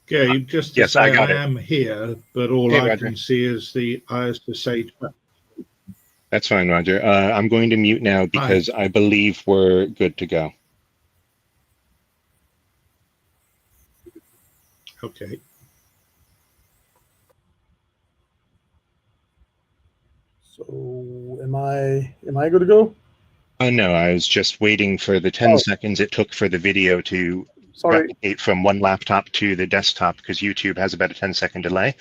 Gabe, just to Yes, I say got I it. am here, but all Hey, I Roger. can see is the ISSA chapter. That's fine, Roger. I'm going to mute now Hi. because I believe we're good to go. Okay. So am I good to go? No, I was just waiting for the 10 seconds it took for the video to replicate from one laptop to the desktop because YouTube has about a 10-second delay.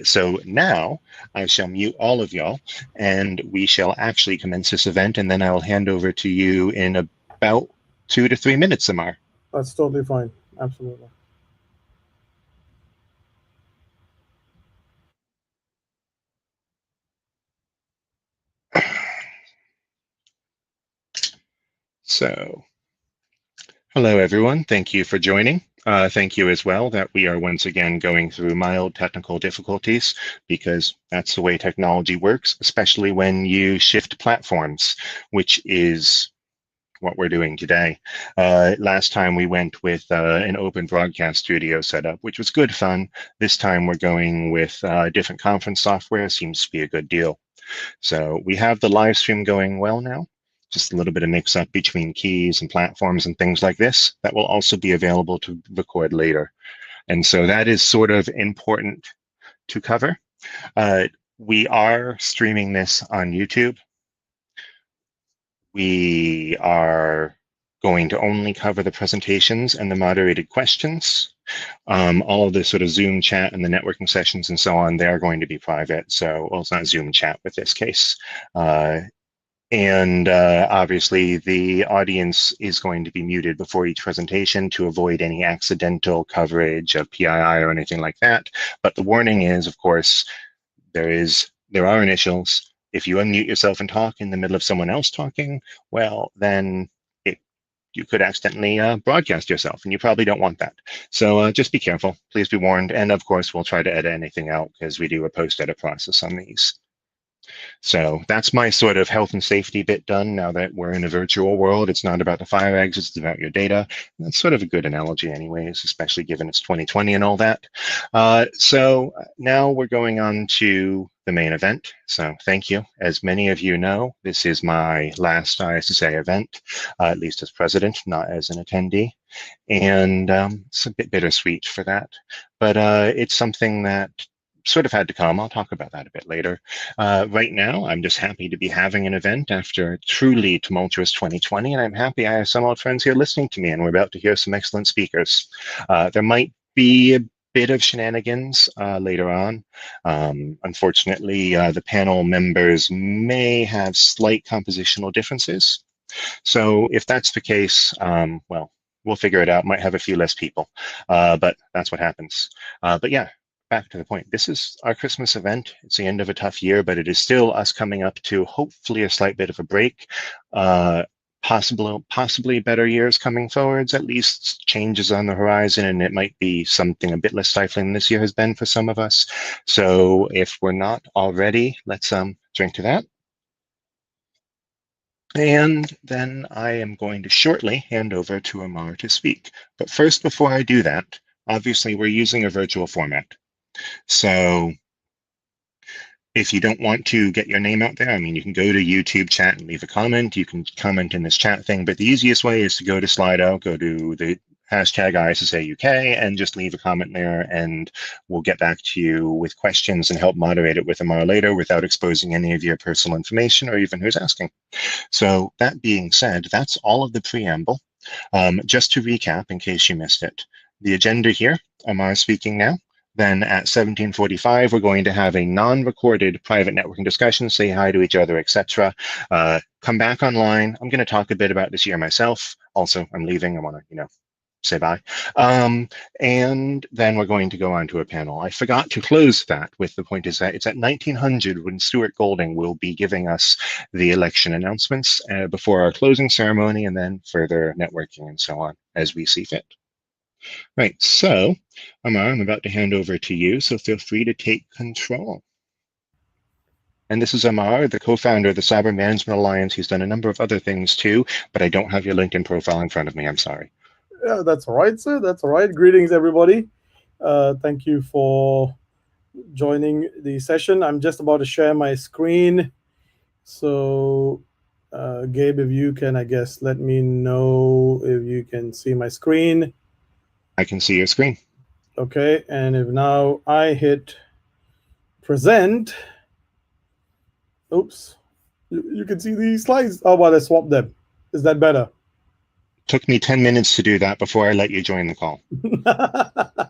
So now I shall mute all of y'all and we shall actually commence this event, and then I will hand over to you in about 2 to 3 minutes, Amar. That's totally fine. Absolutely. So, hello everyone. Thank you for joining. Thank you as well that we are once again going through mild technical difficulties because that's the way technology works, especially when you shift platforms, which is what we're doing today. Last time we went with an open broadcast studio setup, which was good fun. This time we're going with different conference software. Seems to be a good deal. So we have the live stream going well now. Just a little bit of mix up between keys and platforms and things like this that will also be available to record later. And so that is sort of important to cover. We are streaming this on YouTube. We are going to only cover the presentations and the moderated questions. All of the sort of Zoom chat and the networking sessions and so on, they're going to be private. So, well, it's not Zoom chat with this case. And obviously the audience is going to be muted before each presentation to avoid any accidental coverage of PII or anything like that. But the warning is, of course, there are initials. If you unmute yourself and talk in the middle of someone else talking, well, then you could accidentally broadcast yourself, and you probably don't want that. So just be careful. Please be warned. And of course, we'll try to edit anything out because we do a post-edit process on these. So that's my sort of health and safety bit done now that we're in a virtual world. It's not about the fire exits, it's about your data. That's sort of a good analogy anyways, especially given it's 2020 and all that. So now we're going on to the main event. So thank you. As many of you know, this is my last ISSA event, at least as president, not as an attendee. And it's a bit bittersweet for that. But it's something that sort of had to come. I'll talk about that a bit later. Right now, I'm just happy to be having an event after a truly tumultuous 2020, and I'm happy I have some old friends here listening to me, and we're about to hear some excellent speakers. There might be a bit of shenanigans later on. Unfortunately, the panel members may have slight compositional differences. So if that's the case, well, we'll figure it out. Might have a few less people, but that's what happens. But yeah, back to the point. This is our Christmas event. It's the end of a tough year, but it is still us coming up to hopefully a slight bit of a break. Possibly better years coming forwards, at least changes on the horizon, and it might be something a bit less stifling than this year has been for some of us. So if we're not already, let's drink to that. And then I am going to shortly hand over to Amar to speak. But first, before I do that, obviously we're using a virtual format. So if you don't want to get your name out there, I mean, you can go to YouTube chat and leave a comment. You can comment in this chat thing, but the easiest way is to go to Slido, go to the hashtag ISSA-UK and just leave a comment there, and we'll get back to you with questions and help moderate it with Amar later without exposing any of your personal information or even who's asking. So that being said, that's all of the preamble. Just to recap, in case you missed it, the agenda here, Amar speaking now. Then at 17:45, we're going to have a non-recorded private networking discussion, say hi to each other, etc. Come back online. I'm going to talk a bit about this year myself. Also, I'm leaving. I want to, say bye. And then we're going to go on to a panel. I forgot to close that with the point is that it's at 1900 when Stuart Golding will be giving us the election announcements before our closing ceremony, and then further networking and so on as we see fit. Right, so Amar, I'm about to hand over to you, so feel free to take control. And this is Amar, the co-founder of the Cyber Management Alliance. He's done a number of other things too, but I don't have your LinkedIn profile in front of me. I'm sorry. Yeah, that's all right, sir. That's all right. Greetings, everybody. Thank you for joining the session. I'm just about to share my screen. So, Gabe, if you can, I guess, let me know if you can see my screen. I can see your screen. Okay, and if now I hit present, oops, you can see these slides. How about I swap them? Is that better? Took me 10 minutes to do that before I let you join the call.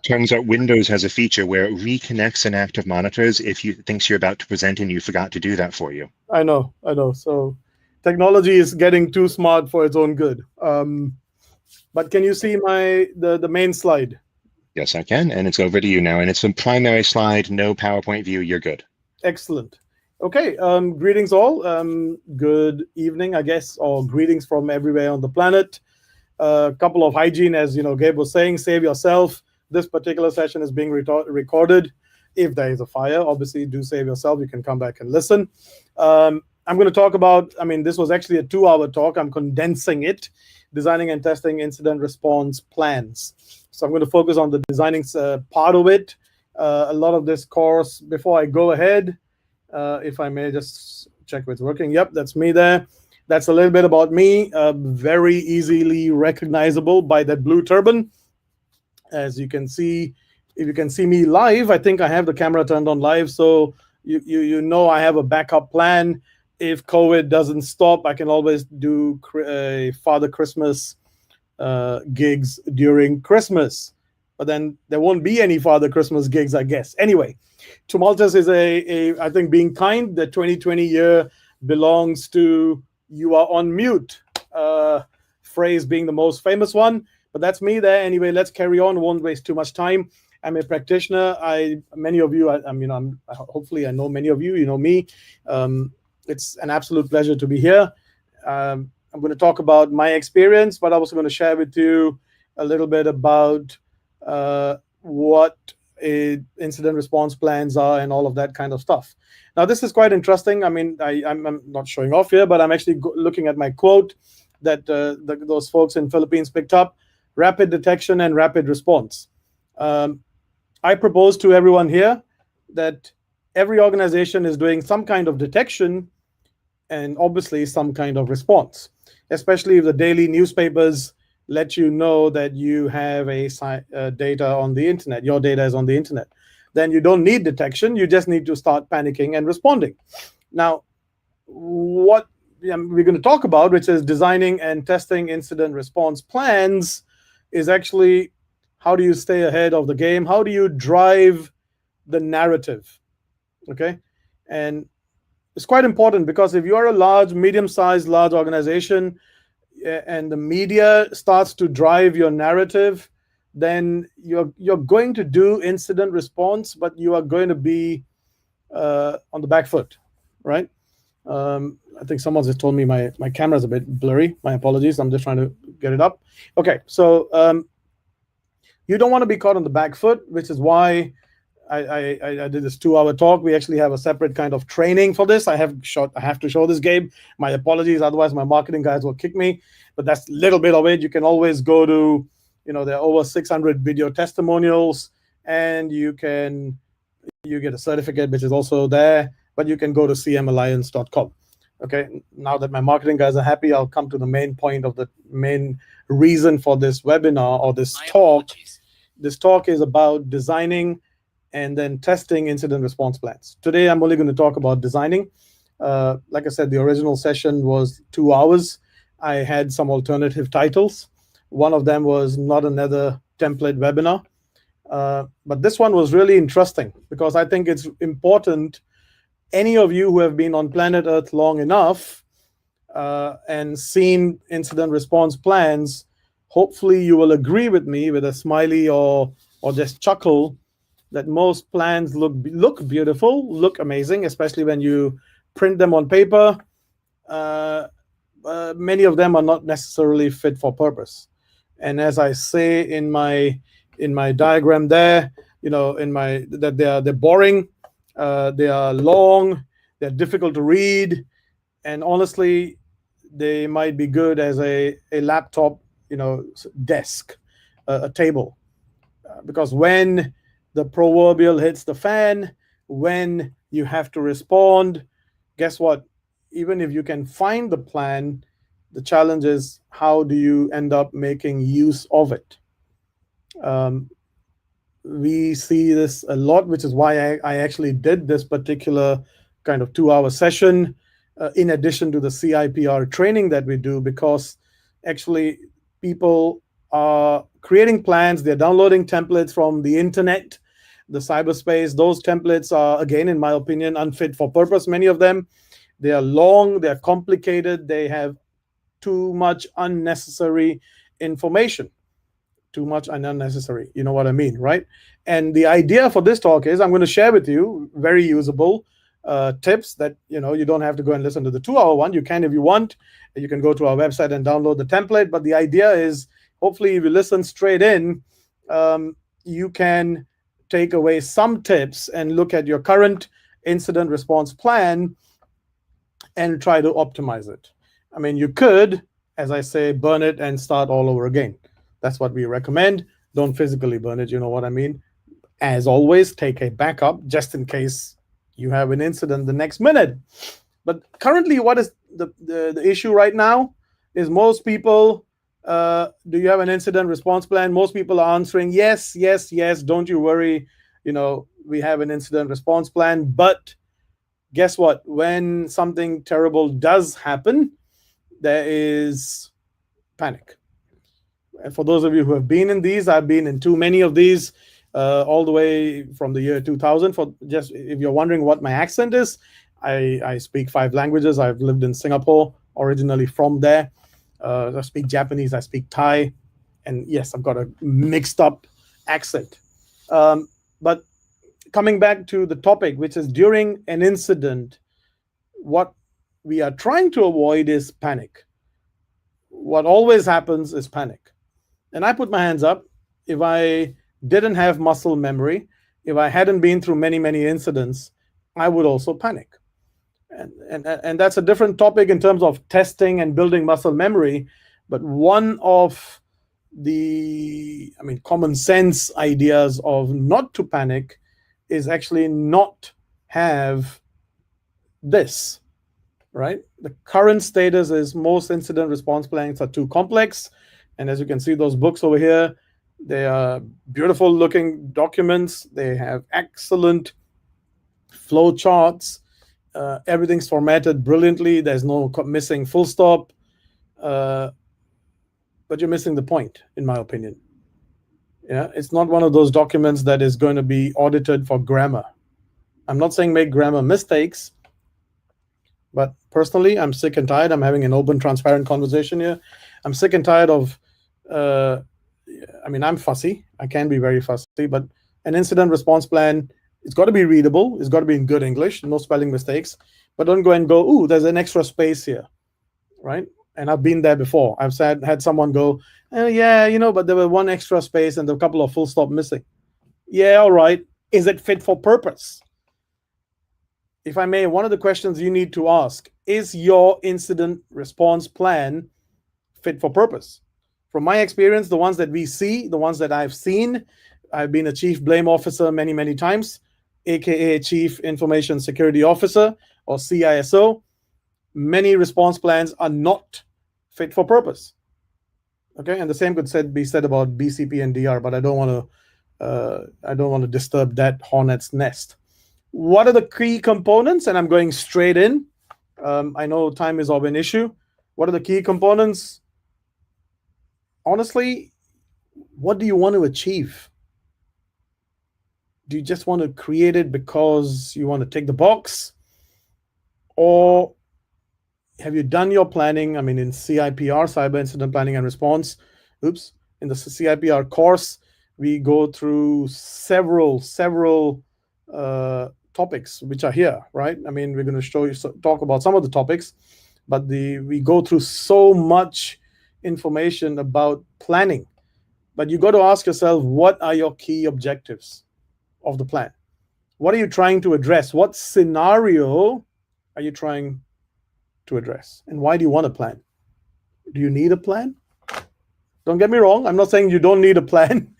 Turns out Windows has a feature where it reconnects inactive monitors if you thinks you're about to present and you forgot to do that for you. I know. So technology is getting too smart for its own good. But can you see the main slide? Yes, I can, and it's over to you now. And it's a primary slide, no PowerPoint view. You're good. Excellent. Okay, greetings all. Good evening, I guess, or greetings from everywhere on the planet. A couple of hygiene, as you know, Gabe was saying, save yourself. This particular session is being recorded. If there is a fire, obviously do save yourself. You can come back and listen. I'm going to talk about, this was actually a 2-hour talk. I'm condensing it, designing and testing incident response plans. So I'm going to focus on the designing part of it. A lot of this course, before I go ahead, if I may just check if it's working. Yep, that's me there. That's a little bit about me, very easily recognizable by that blue turban. As you can see, if you can see me live, I think I have the camera turned on live, so you know I have a backup plan. If COVID doesn't stop, I can always do Father Christmas gigs during Christmas. But then there won't be any Father Christmas gigs, I guess. Anyway, tumultuous is I think being kind. The 2020 year belongs to you are on mute phrase being the most famous one, but that's me there. Anyway, let's carry on. Won't waste too much time. I'm a practitioner. Many of you, hopefully I know many of you. You know me. It's an absolute pleasure to be here. I'm going to talk about my experience, but I'm also going to share with you a little bit about what incident response plans are and all of that kind of stuff. Now, this is quite interesting. I'm not showing off here, but I'm actually looking at my quote that those folks in Philippines picked up: rapid detection and rapid response. I propose to everyone here that every organization is doing some kind of detection and obviously some kind of response, especially if the daily newspapers let you know that you have data on the internet, your data is on the internet. Then you don't need detection, you just need to start panicking and responding. Now, what we're going to talk about, which is designing and testing incident response plans, is actually how do you stay ahead of the game? How do you drive the narrative? Okay. And it's quite important because if you're a medium-sized, large organization and the media starts to drive your narrative, then you're going to do incident response, but you are going to be on the back foot, right? I think someone just told me my camera's a bit blurry. My apologies. I'm just trying to get it up. Okay, so you don't want to be caught on the back foot, which is why I did this 2-hour talk. We actually have a separate kind of training for this. I have to show this, Gabe. My apologies. Otherwise, my marketing guys will kick me. But that's a little bit of it. You can always go to, there are over 600 video testimonials, and you get a certificate, which is also there. But you can go to cmalliance.com. Okay. Now that my marketing guys are happy, I'll come to the main point of the main reason for this webinar or this talk. This talk is about designing and then testing incident response plans. Today, I'm only going to talk about designing. Like I said, the original session was 2 hours. I had some alternative titles. One of them was not another template webinar. But this one was really interesting because I think it's important. Any of you who have been on planet Earth long enough and seen incident response plans, hopefully you will agree with me with a smiley or just chuckle that most plans look beautiful, look amazing, especially when you print them on paper. Many of them are not necessarily fit for purpose. And as I say in my diagram there, that they're boring, they are long, they're difficult to read, and honestly, they might be good as a laptop, desk, a table, because when the proverbial hits the fan, when you have to respond, guess what? Even if you can find the plan, the challenge is how do you end up making use of it? We see this a lot, which is why I actually did this particular kind of 2-hour session in addition to the CIPR training that we do, because actually people are creating plans, they're downloading templates from the internet, the cyberspace. Those templates are, again, in my opinion, unfit for purpose, many of them. They are long, they're complicated, they have too much unnecessary information. Too much and unnecessary, you know what I mean, right? And the idea for this talk is I'm going to share with you very usable tips that, you don't have to go and listen to the 2-hour one. You can if you want. You can go to our website and download the template. But the idea is, hopefully, if you listen straight in, you can take away some tips and look at your current incident response plan and try to optimize it. I mean, you could, as I say, burn it and start all over again. That's what we recommend. Don't physically burn it, you know what I mean? As always, take a backup just in case you have an incident the next minute. But currently, what is the issue right now is most people, do you have an incident response plan? Most people are answering, yes, yes, yes, don't you worry. We have an incident response plan. But guess what? When something terrible does happen, there is panic. And for those of you who have been in these, I've been in too many of these, all the way from the year 2000. For just if you're wondering what my accent is, I speak 5 languages. I've lived in Singapore, originally from there. I speak Japanese, I speak Thai, and yes, I've got a mixed up accent. But coming back to the topic, which is during an incident, what we are trying to avoid is panic. What always happens is panic. And I put my hands up. If I didn't have muscle memory, if I hadn't been through many, many incidents, I would also panic. And that's a different topic in terms of testing and building muscle memory. But one of the, common sense ideas of not to panic is actually not have this, right? The current status is most incident response plans are too complex. And as you can see, those books over here, they are beautiful looking documents. They have excellent flow charts. Everything's formatted brilliantly. There's no missing full stop. But you're missing the point, in my opinion. Yeah, it's not one of those documents that is going to be audited for grammar. I'm not saying make grammar mistakes, but personally, I'm sick and tired. I'm having an open, transparent conversation here. I'm sick and tired of, I'm fussy. I can be very fussy, but an incident response plan, it's got to be readable. It's got to be in good English, no spelling mistakes. But don't go and go, ooh, there's an extra space here, right? And I've been there before. I've had someone go, but there was one extra space and a couple of full stop missing. Yeah, all right. Is it fit for purpose? If I may, one of the questions you need to ask, is your incident response plan fit for purpose? From my experience, the ones that we see, the ones that I've seen, I've been a chief blame officer many, many times, aka Chief Information Security Officer or CISO. Many response plans are not fit for purpose. Okay, and the same could be said about BCP and DR, but I don't want to disturb that hornet's nest. What are the key components? And I'm going straight in. I know time is of an issue. What are the key components? Honestly, what do you want to achieve? Do you just want to create it because you want to tick the box? Or have you done your planning? In CIPR, Cyber Incident Planning and Response, in the CIPR course, we go through several topics which are here, right? We're going to talk about some of the topics, but we go through so much information about planning. But you got to ask yourself, what are your key objectives of the plan? What are you trying to address? What scenario are you trying to address? And why do you want a plan? Do you need a plan? Don't get me wrong. I'm not saying you don't need a plan,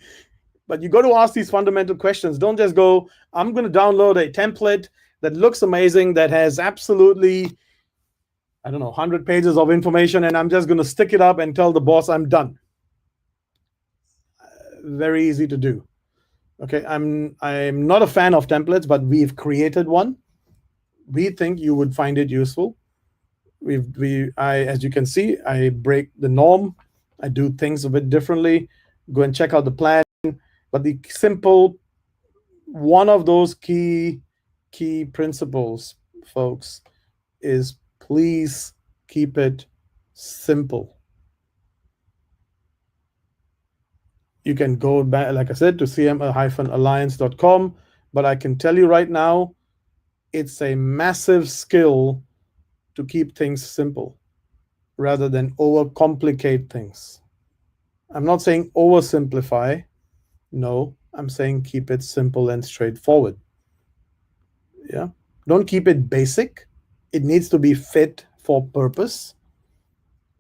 But you got to ask these fundamental questions. Don't just go, I'm going to download a template that looks amazing, that has absolutely, 100 pages of information, and I'm just going to stick it up and tell the boss I'm done. Very easy to do. Okay, I'm not a fan of templates, but we've created one. We think you would find it useful. As you can see, I break the norm. I do things a bit differently. Go and check out the plan. But the simple, one of those key principles, folks, is please keep it simple. You can go back, like I said, to cm-alliance.com, but I can tell you right now, it's a massive skill to keep things simple rather than overcomplicate things. I'm not saying oversimplify. No, I'm saying keep it simple and straightforward. Yeah. Don't keep it basic. It needs to be fit for purpose.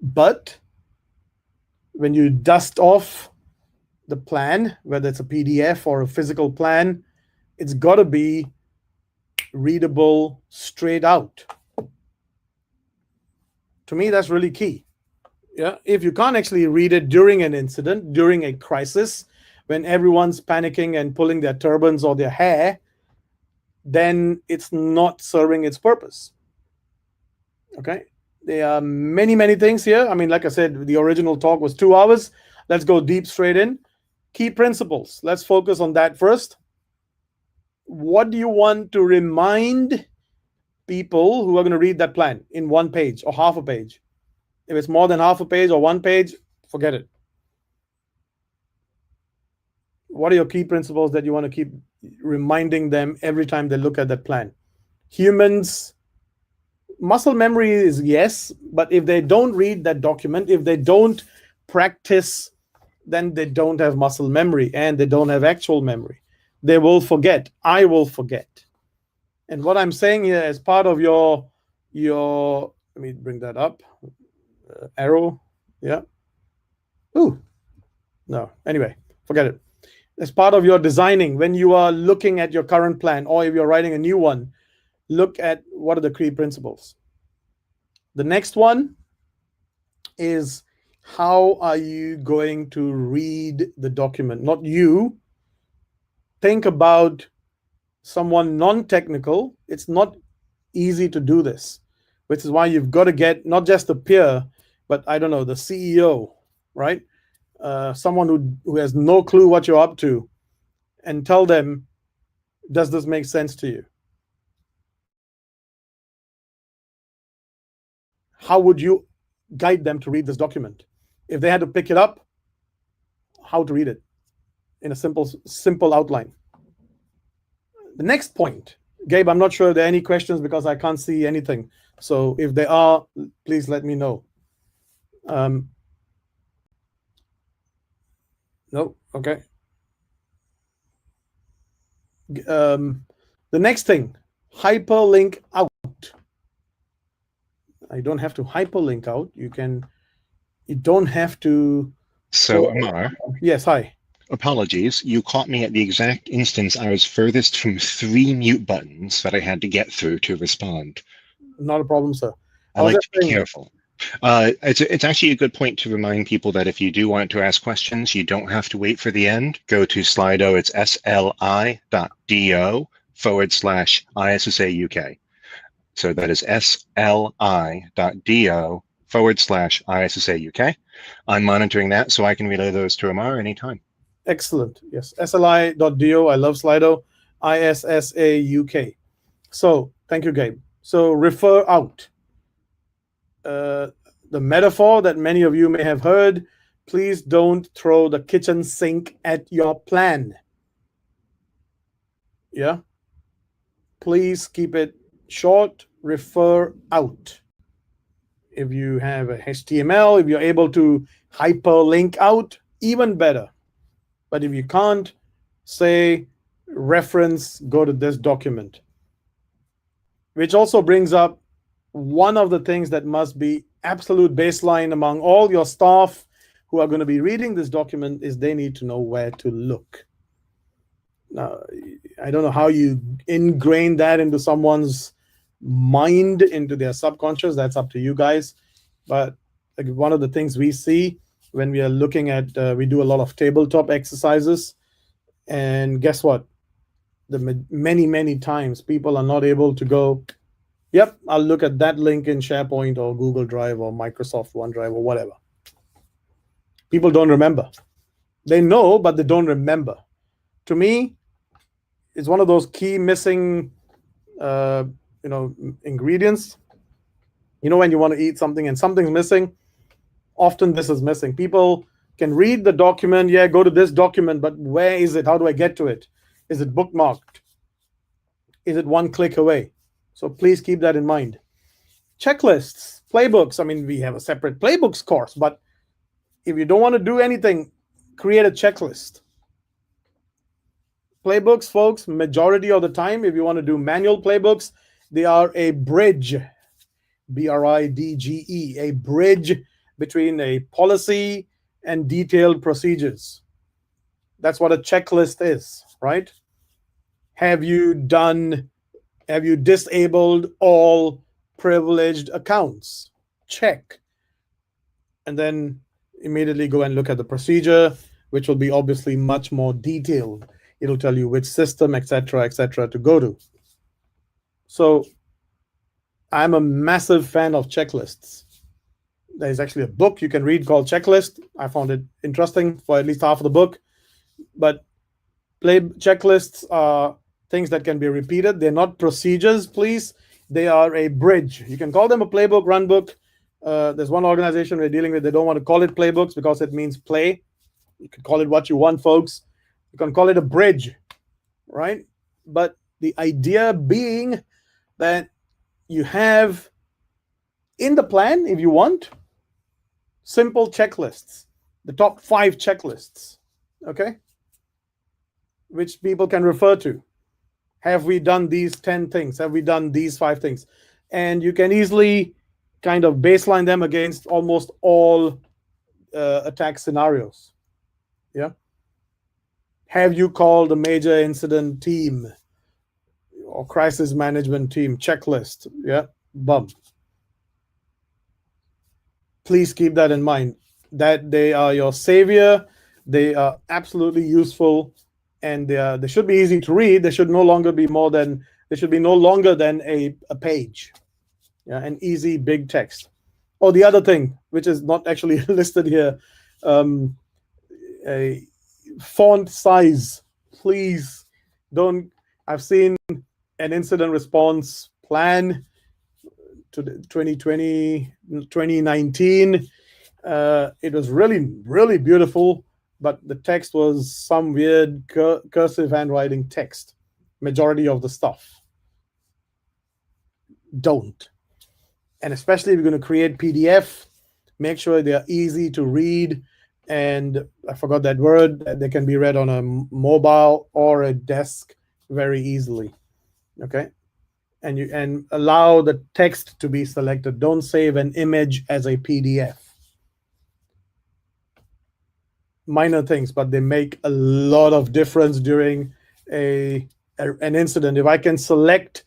But when you dust off the plan, whether it's a PDF or a physical plan, it's got to be readable straight out. To me, that's really key. Yeah, if you can't actually read it during an incident, during a crisis, when everyone's panicking and pulling their turbans or their hair, then it's not serving its purpose. Okay, there are many things here. I mean, like I said, the original talk was 2 hours. Let's go deep straight in. Key principles. Let's focus on that first. What do you want to remind people who are going to read that plan in 1 page or half a page? If it's more than half a page or 1 page, forget it. What are your key principles that you want to keep reminding them every time they look at that plan? Humans, muscle memory is yes, but if they don't read that document, if they don't practice, then they don't have muscle memory and they don't have actual memory. They will forget. I will forget. And what I'm saying here as part of your let me bring that up. Arrow. Yeah. Ooh. No. Anyway, forget it. As part of your designing, when you are looking at your current plan, or if you're writing a new one, look at what are the key principles. The next one is, how are you going to read the document? Not you. Think about someone non-technical. It's not easy to do this, which is why you've got to get not just the peer, but the CEO, right? Someone who has no clue what you're up to, and tell them, does this make sense to you? How would you guide them to read this document? If they had to pick it up, how to read it in a simple outline. The next point, Gabe, I'm not sure if there are any questions because I can't see anything. So if there are, please let me know. No, okay. The next thing, hyperlink out. I don't have to hyperlink out. You don't have to. So, Amar. Yes, hi. Apologies. You caught me at the exact instance I was furthest from 3 mute buttons that I had to get through to respond. Not a problem, sir. I like to be careful. It's actually a good point to remind people that if you do want to ask questions, you don't have to wait for the end. Go to Slido. It's sli.do/ISSA-UK. So that is sli.do/ISSA-UK. I'm monitoring that so I can relay those to Amar anytime. Excellent. Yes, sli.do. I love Slido. ISSA-UK. So thank you, Gabe. So refer out. The metaphor that many of you may have heard, please don't throw the kitchen sink at your plan. Yeah. Please keep it short, refer out. If you have a HTML, if you're able to hyperlink out, even better. But if you can't, say reference, go to this document. Which also brings up one of the things that must be absolute baseline among all your staff who are going to be reading this document is they need to know where to look. Now, I don't know how you ingrain that into someone's mind, into their subconscious. That's up to you guys. But like, one of the things we see when we are looking at, we do a lot of tabletop exercises. And guess what? Many times people are not able to go, yep, I'll look at that link in SharePoint or Google Drive or Microsoft OneDrive or whatever. People don't remember. They know, but they don't remember. To me, it's one of those key missing ingredients. When you want to eat something and something's missing, often this is missing. People can read the document, yeah, go to this document, but where is it? How do I get to it? Is it bookmarked? Is it one click away? So please keep that in mind. Checklists, playbooks. I mean, we have a separate playbooks course, but if you don't want to do anything, create a checklist. Playbooks, folks, majority of the time, if you want to do manual playbooks, they are a bridge, BRIDGE, a bridge between a policy and detailed procedures. That's what a checklist is, right? Have you disabled all privileged accounts? Check. And then immediately go and look at the procedure, which will be obviously much more detailed. It'll tell you which system, etc., to go to. So I'm a massive fan of checklists. There's actually a book you can read called Checklist. I found it interesting for at least half of the book. But checklists are things that can be repeated. They're not procedures, please. They are a bridge. You can call them a playbook, run book. There's one organization we're dealing with. They don't want to call it playbooks because it means play. You can call it what you want, folks. You can call it a bridge, right? But the idea being that you have in the plan, if you want, simple checklists, the top 5 checklists, okay? Which people can refer to. Have we done these 10 things? Have we done these 5 things? And you can easily kind of baseline them against almost all attack scenarios. Yeah. Have you called a major incident team or crisis management team? Checklist. Yeah. Bum. Please keep that in mind, that they are your savior. They are absolutely useful, and they should be easy to read. They should no longer be no longer than a page. Yeah, an easy big text. Oh, the other thing, which is not actually listed here, a font size. Please don't. I've seen an incident response plan to 2019. It was really beautiful, but the text was some weird cursive handwriting text. Majority of the stuff. Don't. And especially if you're going to create PDF, make sure they are easy to read. And I forgot that word. They can be read on a mobile or a desk very easily. Okay. And allow the text to be selected. Don't save an image as a PDF. Minor things, but they make a lot of difference during an incident. If I can select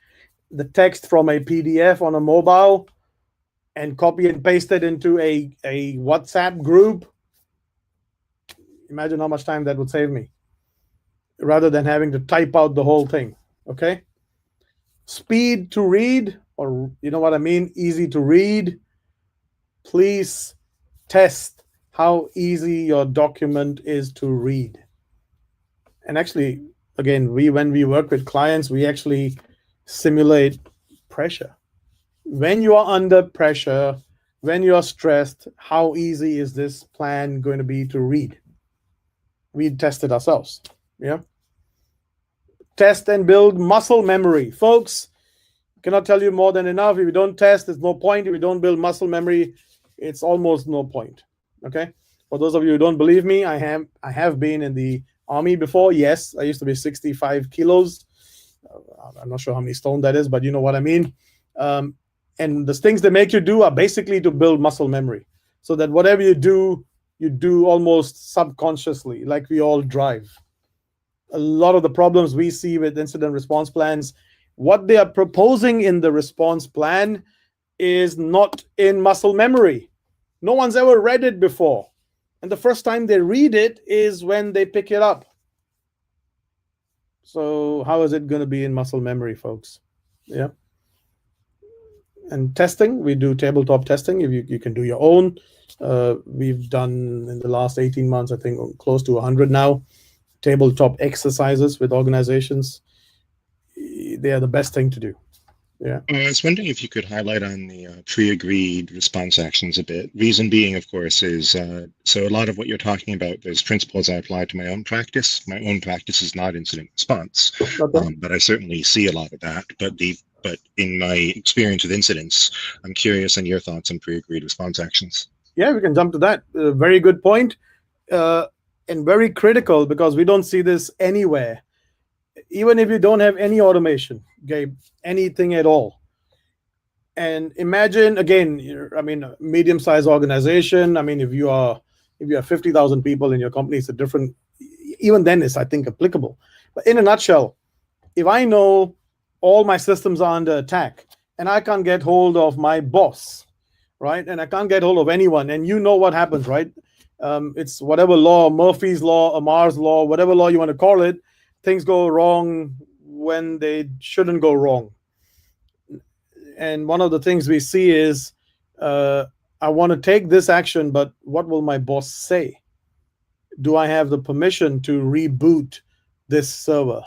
the text from a PDF on a mobile and copy and paste it into a WhatsApp group, imagine how much time that would save me, rather than having to type out the whole thing. Okay. Speed to read, or you know what I mean, easy to read. Please test how easy your document is to read. And actually, again, when we work with clients, we actually simulate pressure. When you are under pressure, when you are stressed, how easy is this plan going to be to read? We test it ourselves. Yeah. Test and build muscle memory. Folks, cannot tell you more than enough. If you don't test, there's no point. If you don't build muscle memory, it's almost no point. Okay. For those of you who don't believe me, I have been in the army before. Yes, I used to be 65 kilos. I'm not sure how many stone that is, but you know what I mean. And the things they make you do are basically to build muscle memory, so that whatever you do almost subconsciously, like we all drive. a lot of the problems we see with incident response plans, what they are proposing in the response plan is not in muscle memory. No one's ever read it before. And the first time they read it is when they pick it up. So how is it going to be in muscle memory, folks? Yeah. And testing, we do tabletop testing. If you can do your own. We've done in the last 18 months, I think, close to 100 now, tabletop exercises with organizations. They are the best thing to do. Yeah. I was wondering if you could highlight on the pre-agreed response actions a bit. Reason being, of course, is so a lot of what you're talking about, there's principles I apply to my own practice. My own practice is not incident response, Okay. but I certainly see a lot of that. But in my experience with incidents, I'm curious on your thoughts on pre-agreed response actions. Yeah, we can jump to that. Very good point, and very critical, because we don't see this anywhere. Even if you don't have any automation, Gabe, anything at all. And imagine, again, a medium-sized organization. I mean, if you have 50,000 people in your company, it's a different. Even then, it's, I think, applicable. But in a nutshell, if I know all my systems are under attack and I can't get hold of my boss, right, and I can't get hold of anyone, and you know what happens, right? It's whatever law, Murphy's law, Amar's law, whatever law you want to call it. Things go wrong when they shouldn't go wrong. And one of the things we see is, I want to take this action, but what will my boss say? Do I have the permission to reboot this server?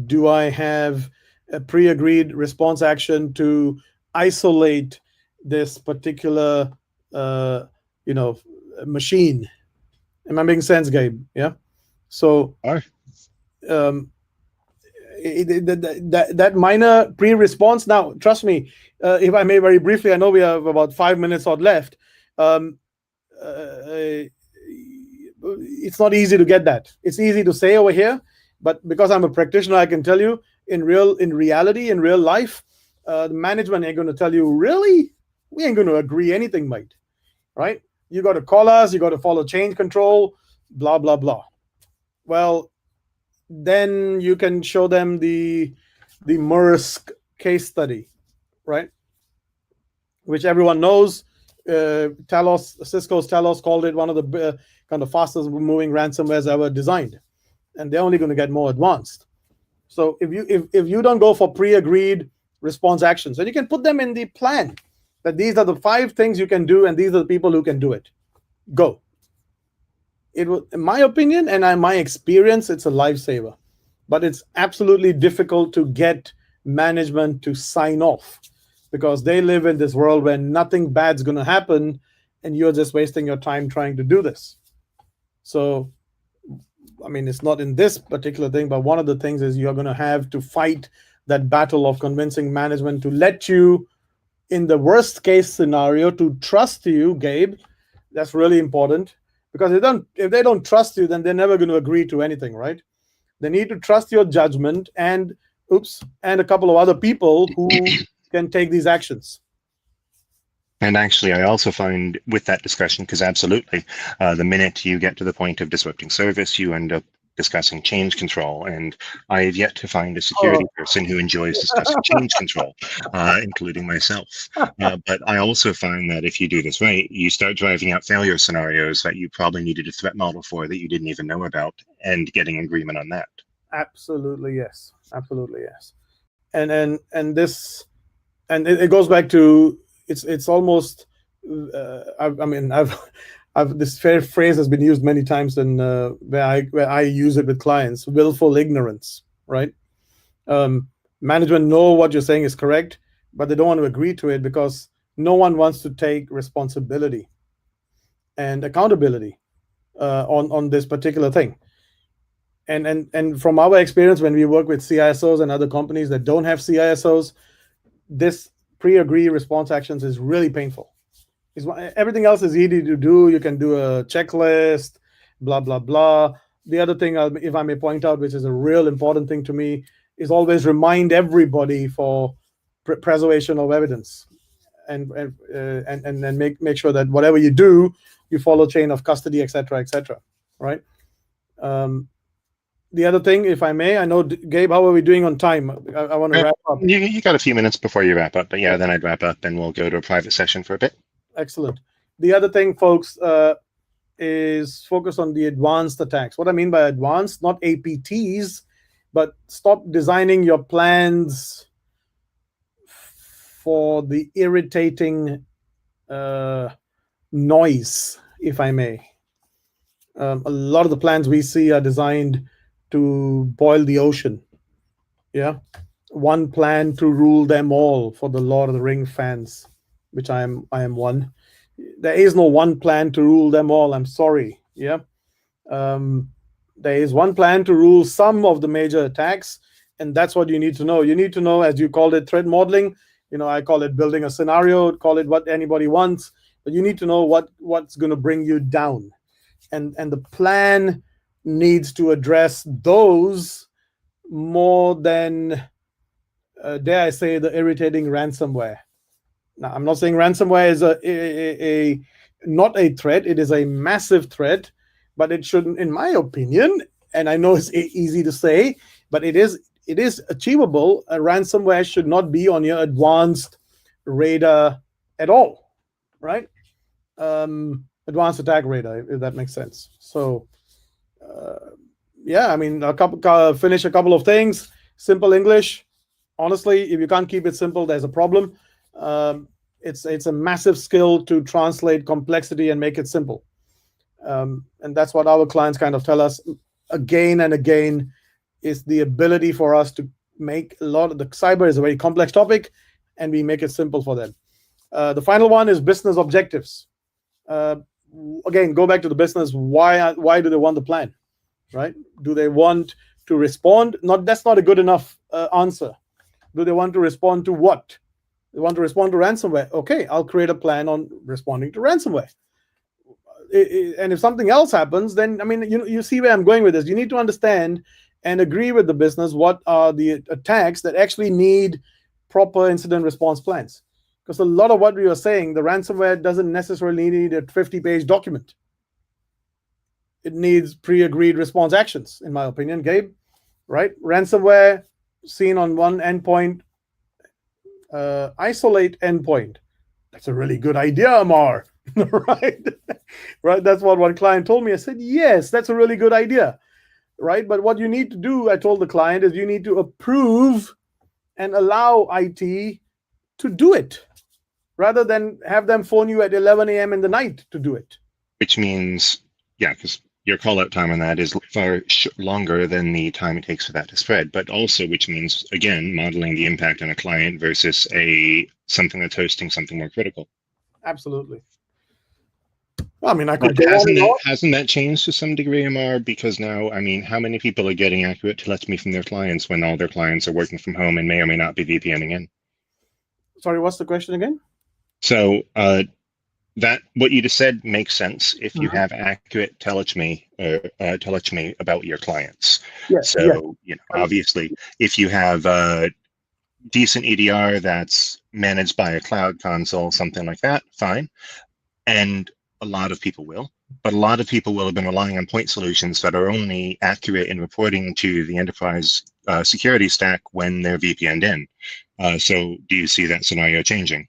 Do I have a pre-agreed response action to isolate this particular, machine? Am I making sense, Gabe? Yeah. So, that minor pre-response. Now, trust me, if I may very briefly, I know we have about 5 minutes odd left. It's not easy to get that. It's easy to say over here, but because I'm a practitioner, I can tell you in reality, in real life, the management ain't going to tell you, really? We ain't going to agree anything, mate. Right? You got to call us, you got to follow change control, blah, blah, blah. Well, then you can show them the Maersk case study, right? Which everyone knows. Cisco's Talos called it one of the kind of fastest moving ransomwares ever designed, and they're only going to get more advanced. So if you don't go for pre-agreed response actions, and you can put them in the plan that these are the 5 things you can do, and these are the people who can do it. Go. It will, in my opinion and in my experience, it's a lifesaver. But it's absolutely difficult to get management to sign off, because they live in this world where nothing bad's going to happen, and you're just wasting your time trying to do this. So, I mean, it's not in this particular thing, but one of the things is you're going to have to fight that battle of convincing management to let you, in the worst case scenario, to trust you, Gabe. That's really important. Because if they don't trust you, then they're never going to agree to anything, right? They need to trust your judgment and a couple of other people who can take these actions. And actually, I also find with that discussion, because absolutely, the minute you get to the point of disrupting service, you end up discussing change control. And I have yet to find a security person who enjoys discussing change control, including myself. But I also find that if you do this right, you start driving out failure scenarios that you probably needed a threat model for that you didn't even know about, and getting agreement on that. Absolutely, yes. Absolutely, yes. And this, and it goes back to, it's almost, I've this phrase has been used many times, and where I use it with clients: willful ignorance, right? Management know what you're saying is correct, but they don't want to agree to it because no one wants to take responsibility and accountability on this particular thing. And from our experience, when we work with CISOs and other companies that don't have CISOs, this pre-agree response actions is really painful. Everything else is easy to do. You can do a checklist, blah, blah, blah. The other thing, if I may point out, which is a real important thing to me, is always remind everybody for preservation of evidence, and make sure that whatever you do, you follow chain of custody, etc., right? The other thing, if I may, I know, Gabe, how are we doing on time? I want to wrap up. You got a few minutes before you wrap up, but yeah, then I'd wrap up and we'll go to a private session for a bit. Excellent. The other thing, folks, is focus on the advanced attacks. What I mean by advanced, not APTs, but stop designing your plans for the irritating noise, if I may. A lot of the plans we see are designed to boil the ocean. Yeah. One plan to rule them all for the Lord of the Ring fans, which I am one. There is no one plan to rule them all. I'm sorry. Yeah. There is one plan to rule some of the major attacks, and that's what you need to know. You need to know, as you called it, threat modeling. I call it building a scenario, call it what anybody wants, but you need to know what's going to bring you down. And the plan needs to address those more than, dare I say, the irritating ransomware. Now, I'm not saying ransomware is not a threat. It is a massive threat, but it shouldn't, in my opinion, and I know it's easy to say, but it is achievable. A ransomware should not be on your advanced radar at all, right? Advanced attack radar, if that makes sense. So, yeah, I mean, finish a couple of things. Simple English. Honestly, if you can't keep it simple, there's a problem. It's a massive skill to translate complexity and make it simple. And that's what our clients kind of tell us again and again, is the ability for us to make a lot of the cyber is a very complex topic, and we make it simple for them. The final one is business objectives. Again, go back to the business. Why do they want the plan, right? Do they want to respond? That's not a good enough answer. Do they want to respond to what? They want to respond to ransomware. Okay, I'll create a plan on responding to ransomware. And if something else happens, then, I mean, you see where I'm going with this. You need to understand and agree with the business what are the attacks that actually need proper incident response plans. Because a lot of what we are saying, the ransomware doesn't necessarily need a 50-page document. It needs pre-agreed response actions, in my opinion, Gabe, right? Ransomware seen on one endpoint, isolate endpoint. That's a really good idea, Amar, right? Right. That's what one client told me. I said, yes, that's a really good idea, right? But what you need to do, I told the client, is you need to approve and allow IT to do it, rather than have them phone you at 11 a.m. in the night to do it. Which means, yeah, because your call-out time on that is far longer than the time it takes for that to spread, but also which means, again, modeling the impact on a client versus something that's hosting something more critical. Absolutely. Well, I mean, I could go on. Hasn't that changed to some degree, Amar? Because now, I mean, how many people are getting accurate telemetry from their clients when all their clients are working from home and may or may not be VPNing in? Sorry, what's the question again? So that what you just said makes sense if you have accurate telemetry about your clients. Yes, so obviously, if you have a decent EDR that's managed by a cloud console, something like that, fine. And a lot of people will, but a lot of people will have been relying on point solutions that are only accurate in reporting to the enterprise security stack when they're VPN'd in. So do you see that scenario changing?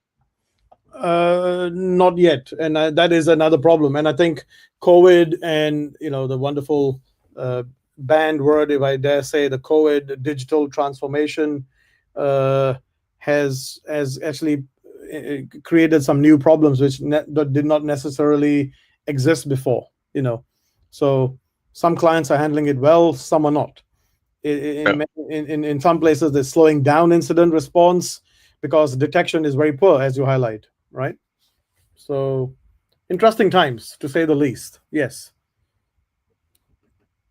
Not yet, and that is another problem. And I think COVID and the wonderful banned word, if I dare say, the COVID digital transformation has actually created some new problems which did not necessarily exist before. So some clients are handling it well, some are not. In some places, they're slowing down incident response because detection is very poor, as you highlight. Right. So interesting times, to say the least. Yes.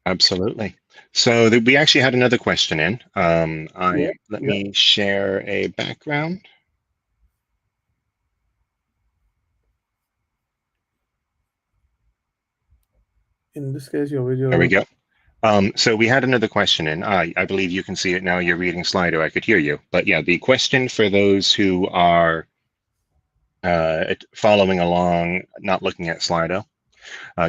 Absolutely. So we actually had another question in. Let me share a background. In this case, your video. There we go. So we had another question in. I believe you can see it now. You're reading Slido. I could hear you. But yeah, the question for those who are following along, not looking at Slido,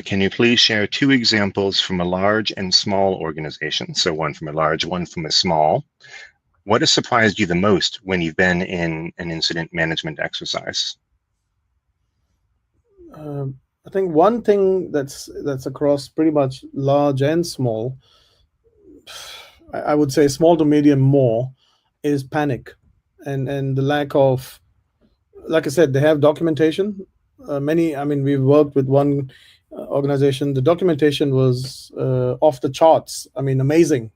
Can you please share 2 examples from a large and small organization? So one from a large, one from a small. What has surprised you the most when you've been in an incident management exercise? I think one thing that's across pretty much large and small, I would say small to medium more, is panic, and the lack of, like I said, they have documentation. We've worked with one organization. The documentation was off the charts. I mean, amazing.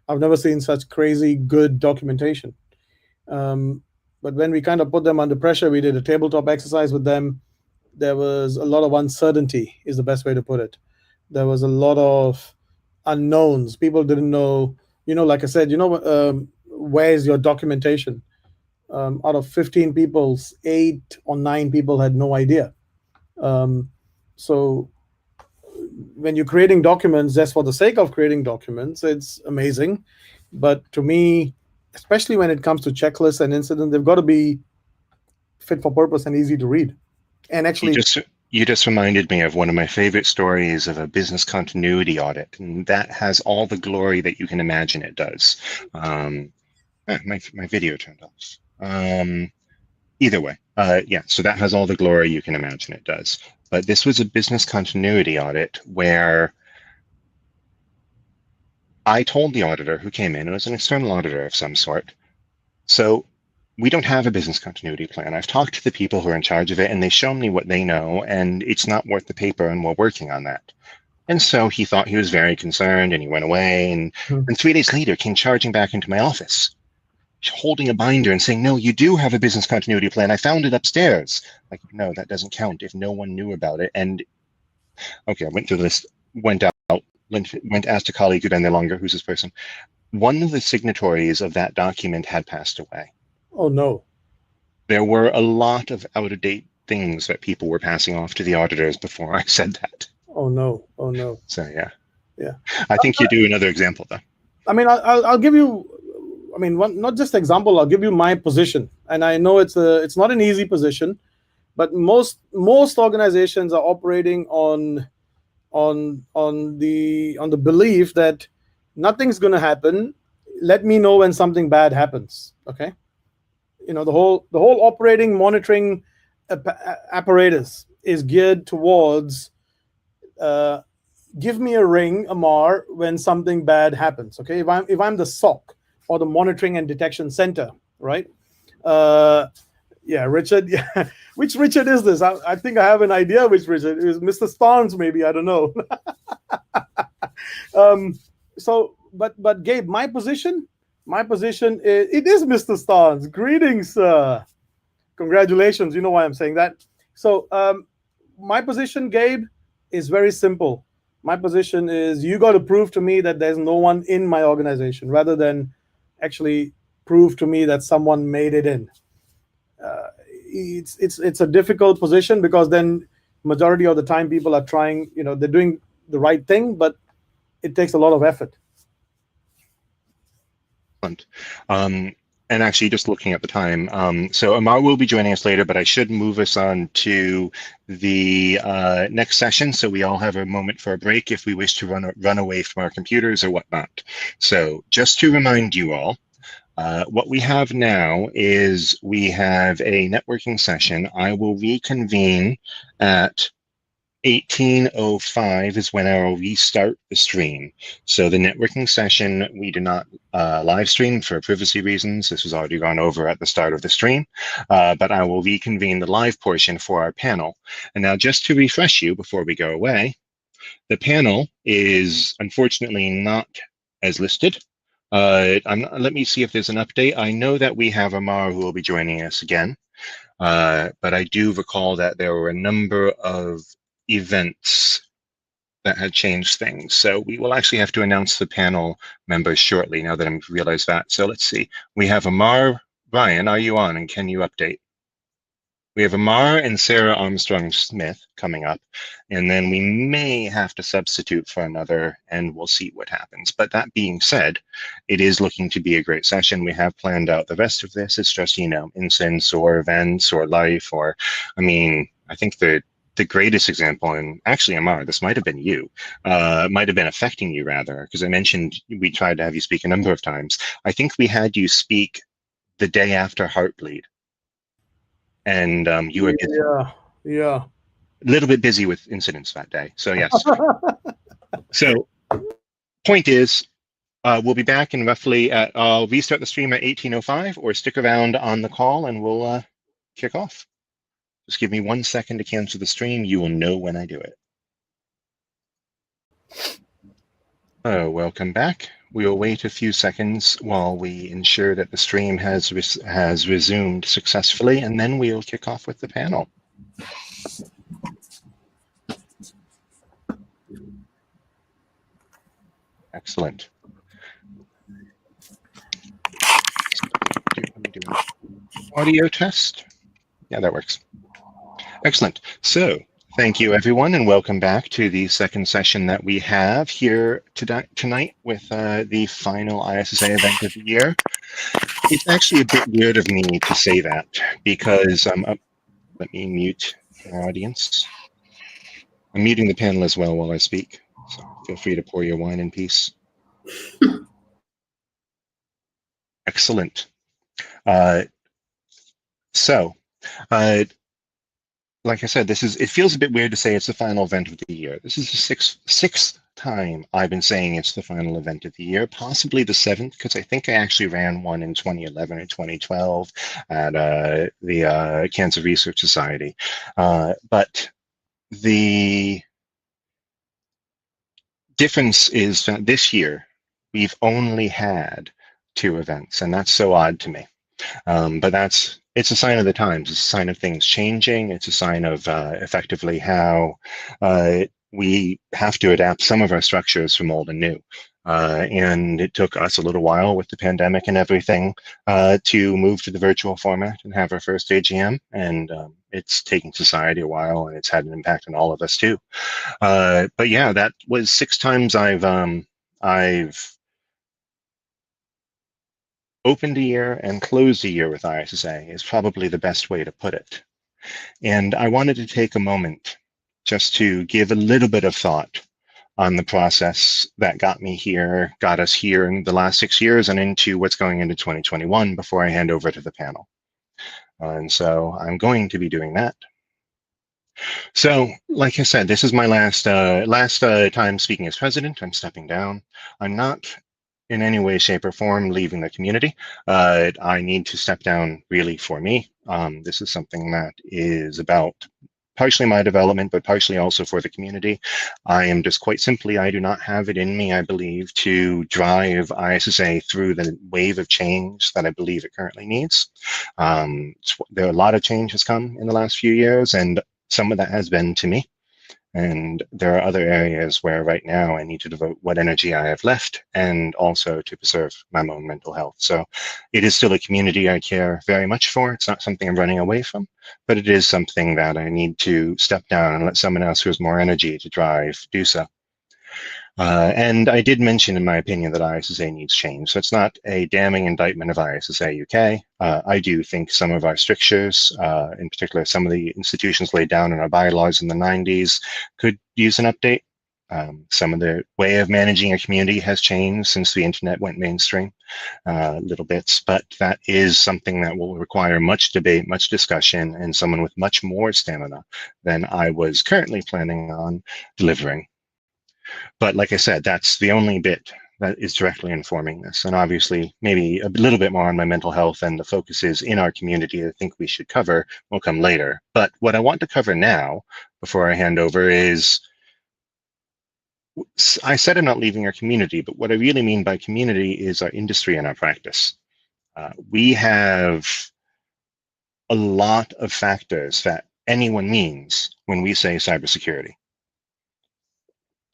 I've never seen such crazy good documentation. But when we kind of put them under pressure, we did a tabletop exercise with them. There was a lot of uncertainty, is the best way to put it. There was a lot of unknowns. People didn't know, like I said, where's your documentation? Out of 15 people, 8 or 9 people had no idea. So when you're creating documents just for the sake of creating documents, it's amazing. But to me, especially when it comes to checklists and incidents, they've got to be fit for purpose and easy to read. And actually, you just reminded me of one of my favorite stories of a business continuity audit, and that has all the glory that you can imagine it does. My video turned off. Either way, yeah, so that has all the glory you can imagine it does. But this was a business continuity audit where I told the auditor who came in, it was an external auditor of some sort, so we don't have a business continuity plan. I've talked to the people who are in charge of it, and they show me what they know, and it's not worth the paper, and we're working on that. And so he thought he was very concerned, and he went away, and 3 days later came charging back into my office, holding a binder and saying, no, you do have a business continuity plan. I found it upstairs. Like, no, that doesn't count if no one knew about it. And okay, I went through this, went asked a colleague who'd been there longer, who's this person. One of the signatories of that document had passed away. Oh, no. There were a lot of out-of-date things that people were passing off to the auditors before I said that. Oh, no. Oh, no. So, yeah. Yeah. I think you do another example, though. I mean, I'll give you, one, not just example, I'll give you my position. And I know it's not an easy position, but most organizations are operating on the belief that nothing's going to happen. Let me know when something bad happens. Okay. The whole operating monitoring apparatus is geared towards give me a ring, Amar, when something bad happens. Okay, if I'm the SOC or the monitoring and detection center, right? Yeah, Richard. Yeah, which Richard is this? I think I have an idea which Richard is. Mr. Starnes, maybe, I don't know. But Gabe, my position is, it is Mr. Starnes. Greetings, sir. Congratulations. You know why I'm saying that. So my position, Gabe, is very simple. My position is you got to prove to me that there's no one in my organization rather than actually prove to me that someone made it in. It's a difficult position because then majority of the time people are trying, they're doing the right thing, but it takes a lot of effort. And actually, just looking at the time, so Amar will be joining us later, but I should move us on to the next session, so we all have a moment for a break if we wish to run away from our computers or whatnot. So just to remind you all, what we have now is we have a networking session. I will reconvene at 18:05 is when I will restart the stream. So the networking session, we do not live stream for privacy reasons. This was already gone over at the start of the stream, but I will reconvene the live portion for our panel. And now just to refresh you before we go away, the panel is unfortunately not as listed. Let me see if there's an update. I know that we have Amar who will be joining us again, but I do recall that there were a number of events that had changed things. So we will actually have to announce the panel members shortly now that I've realized that. So let's see. We have Amar. Ryan, are you on and can you update? We have Amar and Sarah Armstrong-Smith coming up, and then we may have to substitute for another, and we'll see what happens. But that being said, it is looking to be a great session. We have planned out the rest of this. It's just, incidents or events or life or, I think the the greatest example, and actually, Amar, this might have been you, might have been affecting you rather, because I mentioned we tried to have you speak a number of times. I think we had you speak the day after Heartbleed, and you were busy, Yeah. a little bit busy with incidents that day. So yes. So point is, we'll be back in roughly at, I'll restart the stream at 18:05, or stick around on the call and we'll kick off. Just give me 1 second to cancel the stream. You will know when I do it. Oh, welcome back. We will wait a few seconds while we ensure that the stream has resumed successfully, and then we'll kick off with the panel. Excellent. Let me do an audio test. Yeah, that works. Excellent. So thank you, everyone, and welcome back to the second session that we have here tonight with the final ISSA event of the year. It's actually a bit weird of me to say that because let me mute our audience. I'm muting the panel as well while I speak, so feel free to pour your wine in peace. Excellent. Like I said, it feels a bit weird to say it's the final event of the year. This is the sixth time I've been saying it's the final event of the year, possibly the seventh, because I think I actually ran one in 2011 or 2012 at the Cancer Research Society. But the difference is that this year we've only had 2 events, and that's so odd to me. But it's a sign of the times. It's a sign of things changing. It's a sign of effectively how we have to adapt some of our structures from old and new. And it took us a little while with the pandemic and everything to move to the virtual format and have our first AGM. And it's taken society a while, and it's had an impact on all of us too. But yeah, that was 6 times I've opened a year and closed a year with ISSA is probably the best way to put it. And I wanted to take a moment just to give a little bit of thought on the process that got us here in the last 6 years and into what's going into 2021 before I hand over to the panel. And so I'm going to be doing that. So, like I said, this is my last time speaking as president. I'm stepping down. I'm not in any way, shape, or form leaving the community. I need to step down really for me. This is something that is about partially my development, but partially also for the community. I am just quite simply, I do not have it in me, I believe, to drive ISSA through the wave of change that I believe it currently needs. There are a lot of change has come in the last few years, and some of that has been to me. And there are other areas where right now I need to devote what energy I have left, and also to preserve my own mental health. So it is still a community I care very much for. It's not something I'm running away from, but it is something that I need to step down and let someone else who has more energy to drive do so. And I did mention in my opinion that ISSA needs change. So it's not a damning indictment of ISSA-UK. I do think some of our strictures, in particular some of the institutions laid down in our bylaws in the 90s, could use an update. Some of the way of managing a community has changed since the internet went mainstream, little bits, but that is something that will require much debate, much discussion, and someone with much more stamina than I was currently planning on delivering. But like I said, that's the only bit that is directly informing this. And obviously, maybe a little bit more on my mental health and the focuses in our community I think we should cover will come later. But what I want to cover now, before I hand over, is I said I'm not leaving our community, but what I really mean by community is our industry and our practice. We have a lot of factors that anyone means when we say cybersecurity.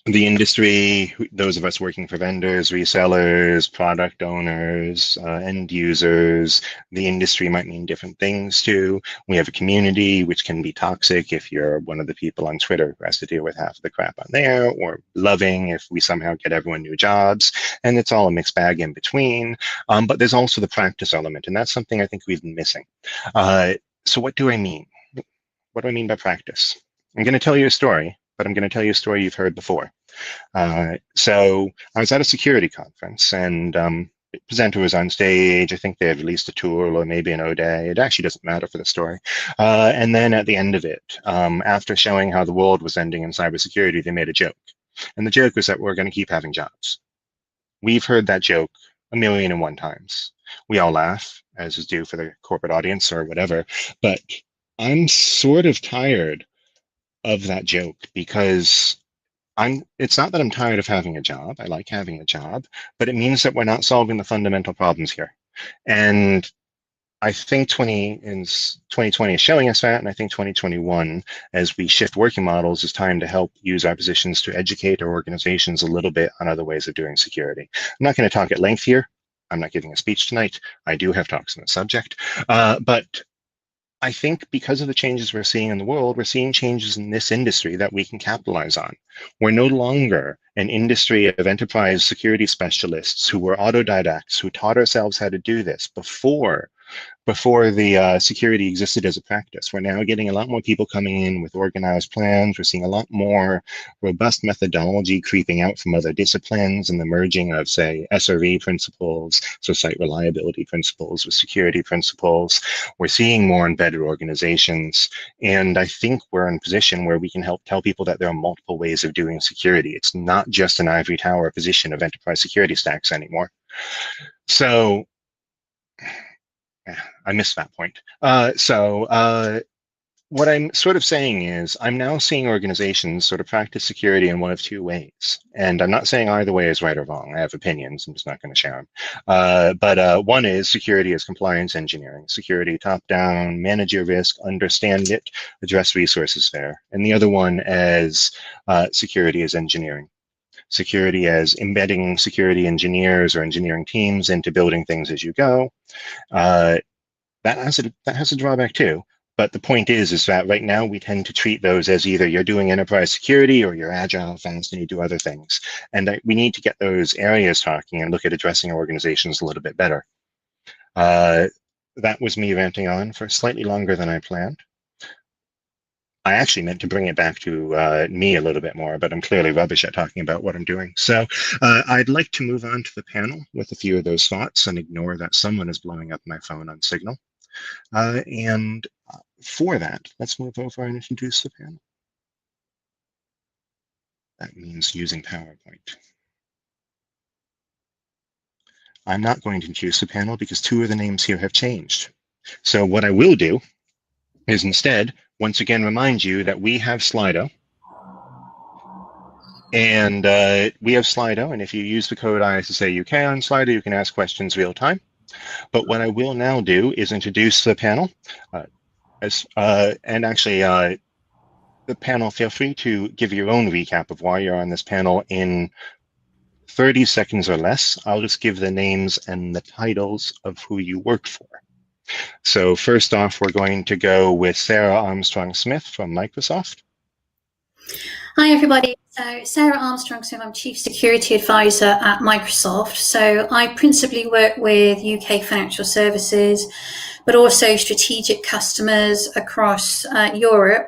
The industry, those of us working for vendors, resellers, product owners, end users, the industry might mean different things too. We have a community which can be toxic if you're one of the people on Twitter who has to deal with half of the crap on there, or loving if we somehow get everyone new jobs, and it's all a mixed bag in between. But there's also the practice element, and that's something I think we've been missing. So what do I mean? What do I mean by practice? I'm going to tell you a story, but I'm going to tell you a story you've heard before. So I was at a security conference, and the presenter was on stage. I think they had released a tool or maybe an O-Day. It actually doesn't matter for the story. And then at the end of it, after showing how the world was ending in cybersecurity, they made a joke. And the joke was that we're going to keep having jobs. We've heard that joke 1,000,001 times. We all laugh, as is due for the corporate audience or whatever. But I'm sort of tired of that joke, because it's not that I'm tired of having a job. I like having a job, but it means that we're not solving the fundamental problems here. And I think 2020 is showing us that, and I think 2021, as we shift working models, is time to help use our positions to educate our organizations a little bit on other ways of doing security. I'm not going to talk at length here. I'm not giving a speech tonight. I do have talks on the subject, but I think because of the changes we're seeing in the world, we're seeing changes in this industry that we can capitalize on. We're no longer an industry of enterprise security specialists who were autodidacts, who taught ourselves how to do this before the security existed as a practice. We're now getting a lot more people coming in with organized plans. We're seeing a lot more robust methodology creeping out from other disciplines, and the merging of, say, SRE principles, so site reliability principles, with security principles. We're seeing more embedded organizations, and I think we're in a position where we can help tell people that there are multiple ways of doing security. It's not just an ivory tower position of enterprise security stacks anymore. So I missed that point. What I'm sort of saying is I'm now seeing organizations sort of practice security in one of two ways. And I'm not saying either way is right or wrong. I have opinions. I'm just not going to share them. But one is security as compliance engineering. Security top-down, manage your risk, understand it, address resources there. And the other one as security as engineering. Security as embedding security engineers or engineering teams into building things as you go. That has a drawback too. But the point is that right now we tend to treat those as either you're doing enterprise security or you're agile, fast, and you do other things. And we need to get those areas talking and look at addressing organizations a little bit better. That was me ranting on for slightly longer than I planned. I actually meant to bring it back to me a little bit more, but I'm clearly rubbish at talking about what I'm doing. So I'd like to move on to the panel with a few of those thoughts and ignore that someone is blowing up my phone on Signal. And for that, let's move over and introduce the panel. That means using PowerPoint. I'm not going to introduce the panel because two of the names here have changed. So what I will do is instead, once again, remind you that we have Slido. And we have Slido, and if you use the code ISSA-UK on Slido, you can ask questions real time. But what I will now do is introduce the panel. And actually, the panel, feel free to give your own recap of why you're on this panel in 30 seconds or less. I'll just give the names and the titles of who you work for. So first off, we're going to go with Sarah Armstrong-Smith from Microsoft. Hi, everybody. So Sarah Armstrong-Smith, I'm Chief Security Advisor at Microsoft. So I principally work with UK financial services, but also strategic customers across Europe.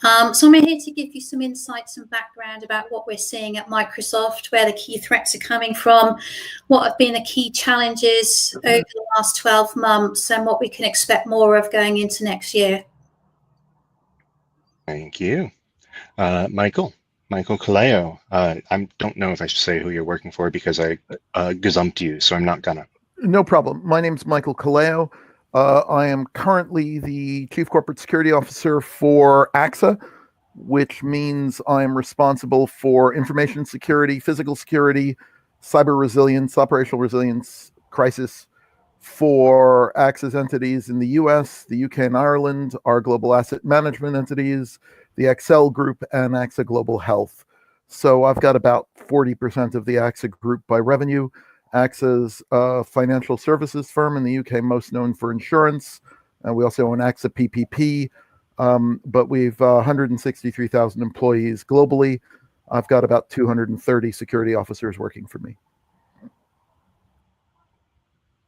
So I'm here to give you some insights and background about what we're seeing at Microsoft, where the key threats are coming from, what have been the key challenges over the last 12 months, and what we can expect more of going into next year. Thank you. Michael Kaleo. I don't know if I should say who you're working for because I gazumped you, so I'm not gonna. No problem. My name's Michael Kaleo. I am currently the Chief Corporate Security Officer for ISSA, which means I'm responsible for information security, physical security, cyber resilience, operational resilience, crisis for ISSA's entities in the US, the UK and Ireland, our global asset management entities, the Excel Group, and ISSA Global Health. So I've got about 40% of the ISSA Group by revenue. ISSA's a financial services firm in the UK, most known for insurance. We also own ISSA PPP, but we've 163,000 employees globally. I've got about 230 security officers working for me.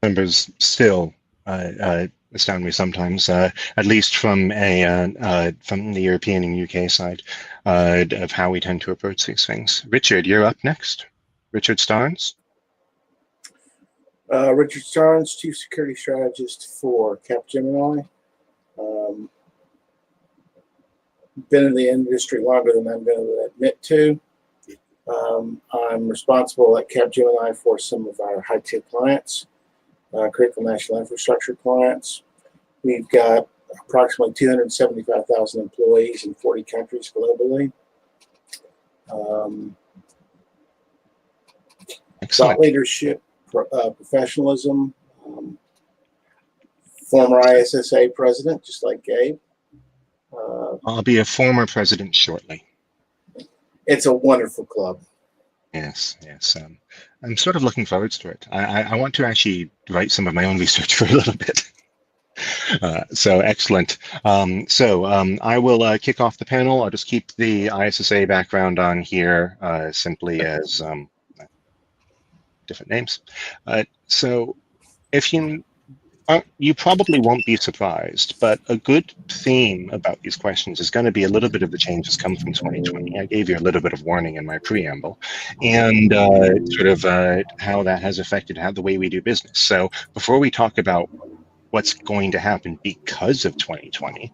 Members still astound me sometimes, at least from the European and UK side, of how we tend to approach these things. Richard, you're up next. Richard Starnes. Richard Starnes, Chief Security Strategist for Capgemini. Been in the industry longer than I'm going to admit to. I'm responsible at Capgemini for some of our high-tech clients, critical national infrastructure clients. We've got approximately 275,000 employees in 40 countries globally. Thought leadership, professionalism, former ISSA president, just like Gabe. I'll be a former president shortly. It's a wonderful club. Yes. I'm sort of looking forward to it. I want to actually write some of my own research for a little bit. So excellent. I will kick off the panel. I'll just keep the ISSA background on here simply as different names. So if you probably won't be surprised, but a good theme about these questions is going to be a little bit of the changes come from 2020. I gave you a little bit of warning in my preamble, and how that has affected the way we do business. So before we talk about what's going to happen because of 2020,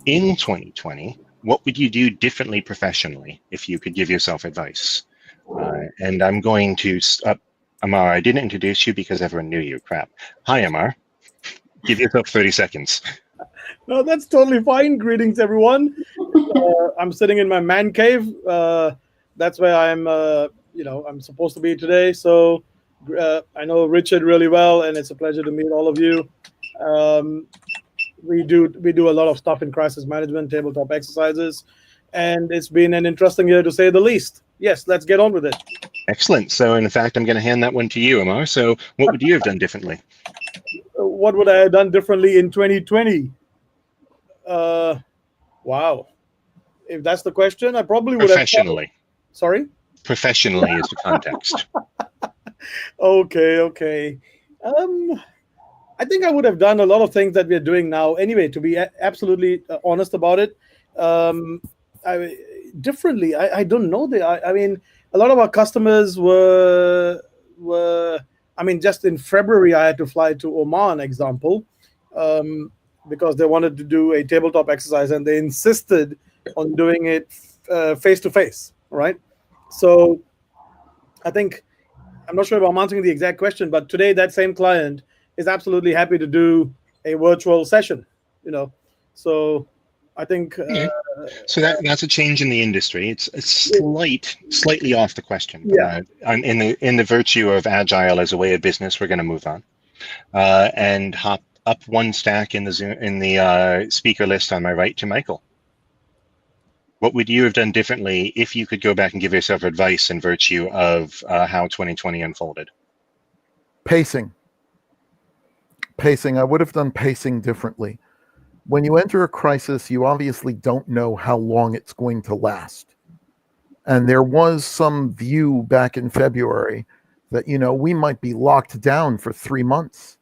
in 2020, what would you do differently professionally if you could give yourself advice? And I'm going to, Amar, I didn't introduce you because everyone knew you. Crap. Hi, Amar. Give yourself 30 seconds. No, that's totally fine. Greetings, everyone. I'm sitting in my man cave. That's where I'm supposed to be today. So I know Richard really well, and it's a pleasure to meet all of you. We do a lot of stuff in crisis management, tabletop exercises, and it's been an interesting year to say the least. Yes, let's get on with it. Excellent. So in fact, I'm going to hand that one to you, Amar. So what would you have done differently? What would I have done differently in 2020? Wow. If that's the question, I probably would have. Professionally. Sorry? Professionally is the context. Okay. I think I would have done a lot of things that we're doing now anyway, to be absolutely honest about it. Differently, I don't know. I mean, a lot of our customers were just in February, I had to fly to Oman, example, because they wanted to do a tabletop exercise and they insisted on doing it face to face, right? So I think, I'm not sure if I'm answering the exact question, but today that same client is absolutely happy to do a virtual session, So I think. So that's a change in the industry. It's slightly off the question. Yeah. In the virtue of agile as a way of business, we're going to move on and hop up one stack in the speaker list on my right to Michael. What would you have done differently if you could go back and give yourself advice in virtue of how 2020 unfolded? Pacing. I would have done pacing differently. When you enter a crisis, you obviously don't know how long it's going to last. And there was some view back in February that, we might be locked down for 3 months.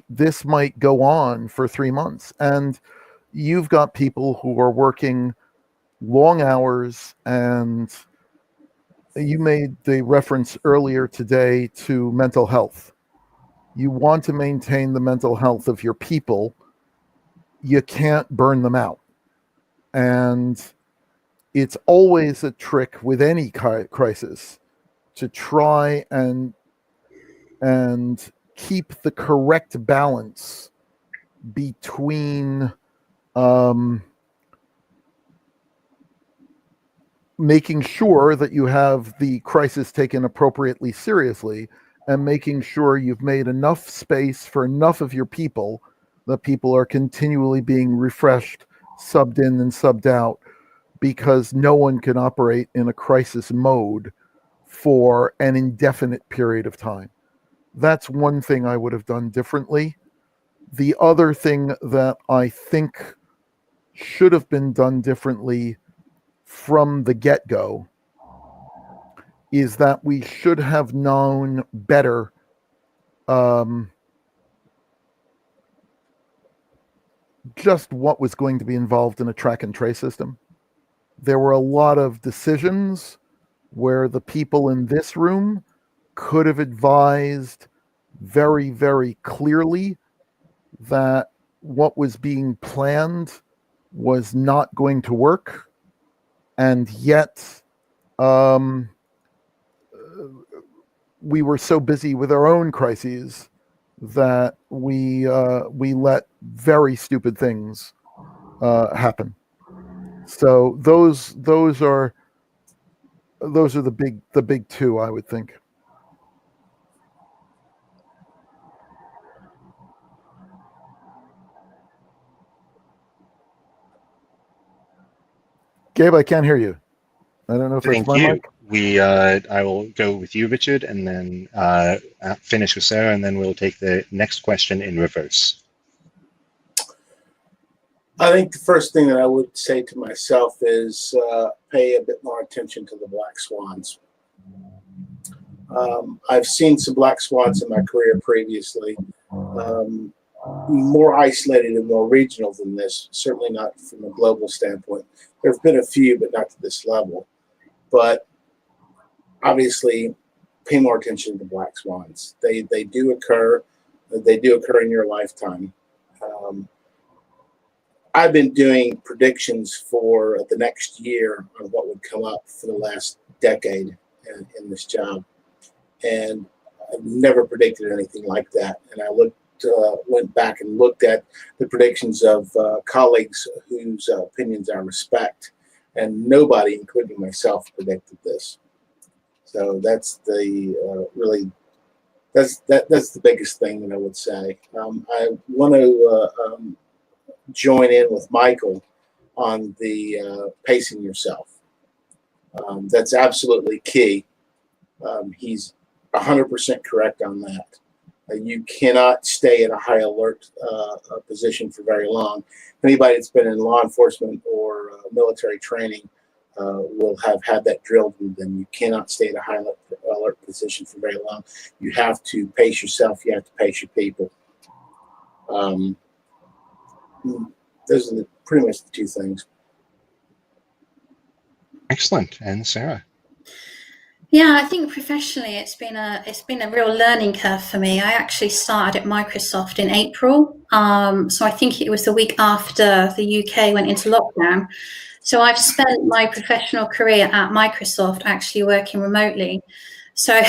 This might go on for 3 months. And you've got people who are working long hours, and you made the reference earlier today to mental health. You want to maintain the mental health of your people. You can't burn them out. And it's always a trick with any crisis to try and keep the correct balance between making sure that you have the crisis taken appropriately seriously and making sure you've made enough space for enough of your people that people are continually being refreshed, subbed in and subbed out, because no one can operate in a crisis mode for an indefinite period of time. That's one thing I would have done differently. The other thing that I think should have been done differently from the get-go is that we should have known better just what was going to be involved in a track and trace system. There were a lot of decisions where the people in this room could have advised very, very clearly that what was being planned was not going to work. And yet, we were so busy with our own crises that we let very stupid things happen. So those are the big two, I would think. Gabe, I can't hear you. I don't know if that's Thank my you. mic. I will go with you, Richard, and then finish with Sarah, and then we'll take the next question in reverse. I think the first thing that I would say to myself is pay a bit more attention to the black swans. I've seen some black swans in my career previously, more isolated and more regional than this, certainly not from a global standpoint. There have been a few, but not to this level. But obviously, pay more attention to black swans. They do occur. They do occur in your lifetime. I've been doing predictions for the next year on what would come up for the last decade in this job, and I've never predicted anything like that. And I went back and looked at the predictions of colleagues whose opinions I respect, and nobody, including myself, predicted this. So that's the that's the biggest thing that I would say. I want to join in with Michael on the pacing yourself. That's absolutely key. He's 100% correct on that. You cannot stay in a high alert position for very long. Anybody that's been in law enforcement or military training will have had that drilled with them. You cannot stay in a high alert position for very long. You have to pace yourself. You have to pace your people. Those are pretty much the two things. Excellent. And Sarah? Yeah, I think professionally it's been a real learning curve for me. I actually started at Microsoft in April, so I think it was the week after the UK went into lockdown. So I've spent my professional career at Microsoft actually working remotely. So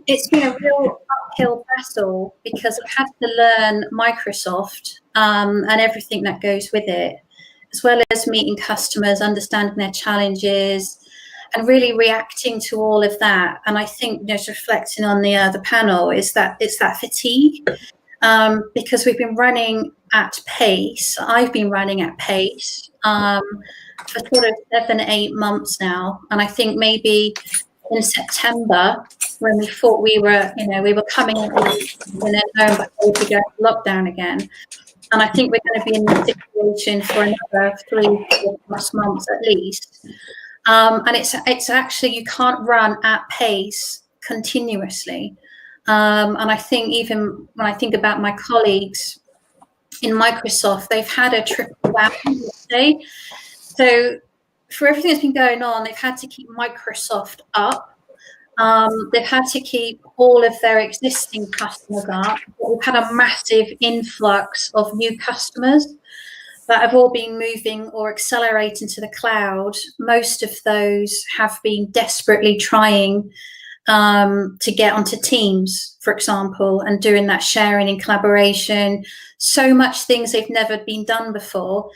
it's been a real uphill battle because I've had to learn Microsoft and everything that goes with it, as well as meeting customers, understanding their challenges, and really reacting to all of that. And I think, just reflecting on the panel, is that it's that fatigue, because we've been running at pace. I've been running at pace for sort of 7-8 months now, and I think maybe in September, when we thought we were coming out and then home before we go into lockdown again. And I think we're going to be in this situation for another 3-4+ months at least. And it's actually, you can't run at pace continuously. And I think even when I think about my colleagues in Microsoft, they've had a triple whammy, let's say. So for everything that's been going on, they've had to keep Microsoft up. They've had to keep all of their existing customers up. We've had a massive influx of new customers that have all been moving or accelerating to the cloud. Most of those have been desperately trying to get onto Teams, for example, and doing that sharing and collaboration. So much things they've never been done before.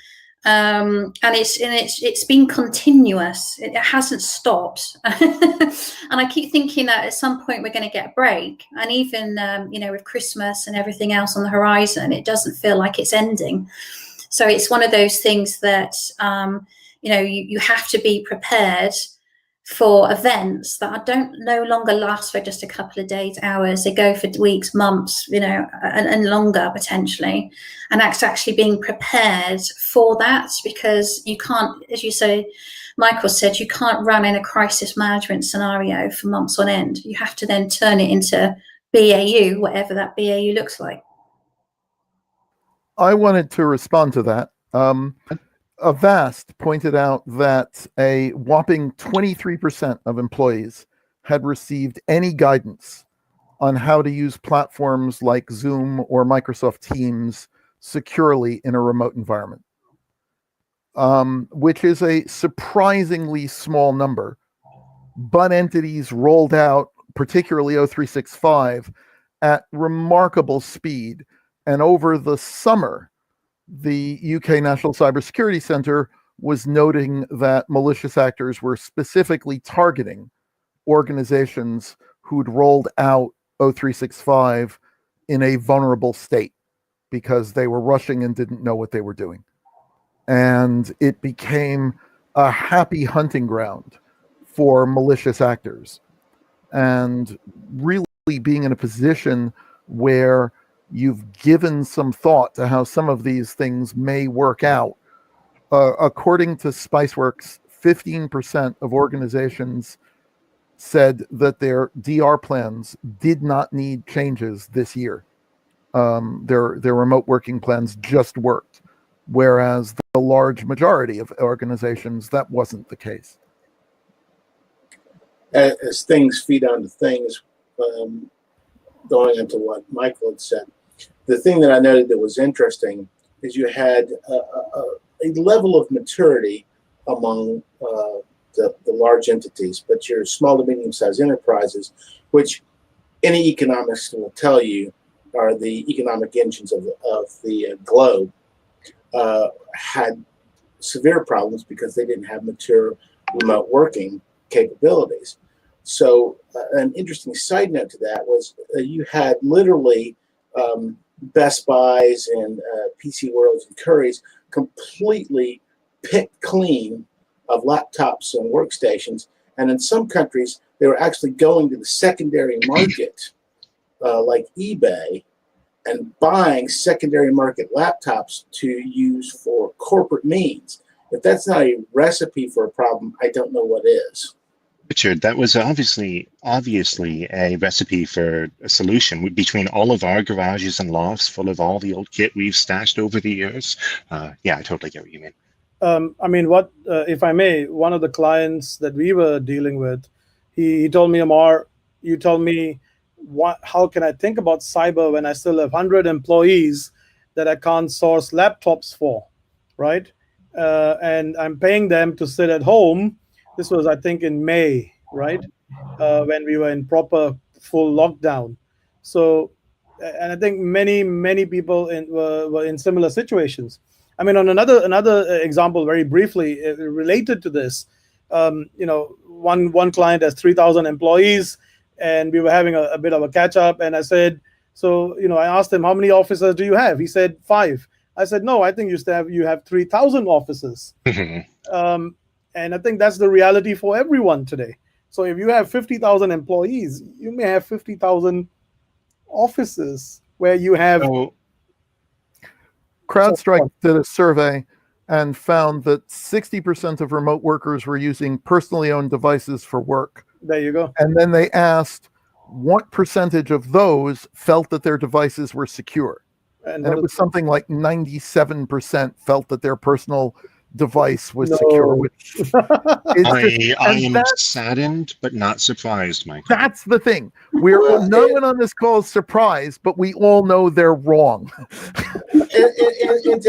And it's been continuous. It hasn't stopped. And I keep thinking that at some point we're going to get a break. And even with Christmas and everything else on the horizon, it doesn't feel like it's ending. So it's one of those things that you have to be prepared for events that don't no longer last for just a couple of days, hours. They go for weeks, months, and longer potentially. And that's actually being prepared for that, because you can't, as you say, Michael said, you can't run in a crisis management scenario for months on end. You have to then turn it into BAU, whatever that BAU looks like. I wanted to respond to that. Avast pointed out that a whopping 23% of employees had received any guidance on how to use platforms like Zoom or Microsoft Teams securely in a remote environment, which is a surprisingly small number. But entities rolled out, particularly O365, at remarkable speed. And over the summer, the UK National Cybersecurity Centre was noting that malicious actors were specifically targeting organizations who'd rolled out O365 in a vulnerable state because they were rushing and didn't know what they were doing. And it became a happy hunting ground for malicious actors. And really being in a position where you've given some thought to how some of these things may work out. According to Spiceworks, 15% of organizations said that their DR plans did not need changes this year. Their remote working plans just worked, whereas the large majority of organizations, that wasn't the case. As things feed onto things, going into what Michael had said, the thing that I noted that was interesting is you had a level of maturity among the large entities, but your small to medium-sized enterprises, which any economist will tell you are the economic engines of the globe, had severe problems because they didn't have mature remote working capabilities. So an interesting side note to that was you had literally Best Buys and PC Worlds and Currys completely picked clean of laptops and workstations. And in some countries, they were actually going to the secondary market, like eBay, and buying secondary market laptops to use for corporate means. If that's not a recipe for a problem, I don't know what is. Richard, that was obviously a recipe for a solution. Between all of our garages and lofts full of all the old kit we've stashed over the years. Yeah, I totally get what you mean. I mean, if I may, one of the clients that we were dealing with, he told me, Amar, you told me, how can I think about cyber when I still have 100 employees that I can't source laptops for, right? And I'm paying them to sit at home. This was, I think, in May, right? When we were in proper full lockdown. So, and I think many people were in similar situations. I mean, on another example, very briefly related to this, one client has 3,000 employees, and we were having a bit of a catch up. And I said, so I asked him, how many officers do you have? He said 5. I said, no, I think you have 3,000 officers. And I think that's the reality for everyone today. So if you have 50,000 employees, you may have 50,000 offices where you have. CrowdStrike did a survey and found that 60% of remote workers were using personally owned devices for work. There you go. And then they asked what percentage of those felt that their devices were secure. And it was something like 97% felt that their personal device was secure. Which I am saddened but not surprised, Mike. That's the thing. No one on this call is surprised, but we all know they're wrong. and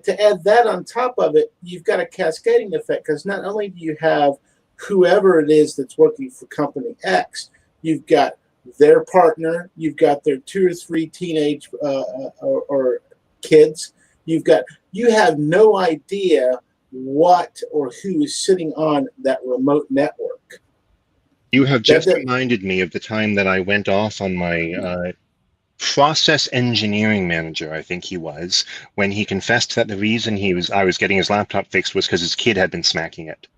to add that on top of it, you've got a cascading effect, because not only do you have whoever it is that's working for company X, you've got their partner, you've got their 2 or 3 teenage or kids, you have no idea what or who is sitting on that remote network. You have just reminded me of the time that I went off on my process engineering manager, I think he was, when he confessed that the reason I was getting his laptop fixed was because his kid had been smacking it.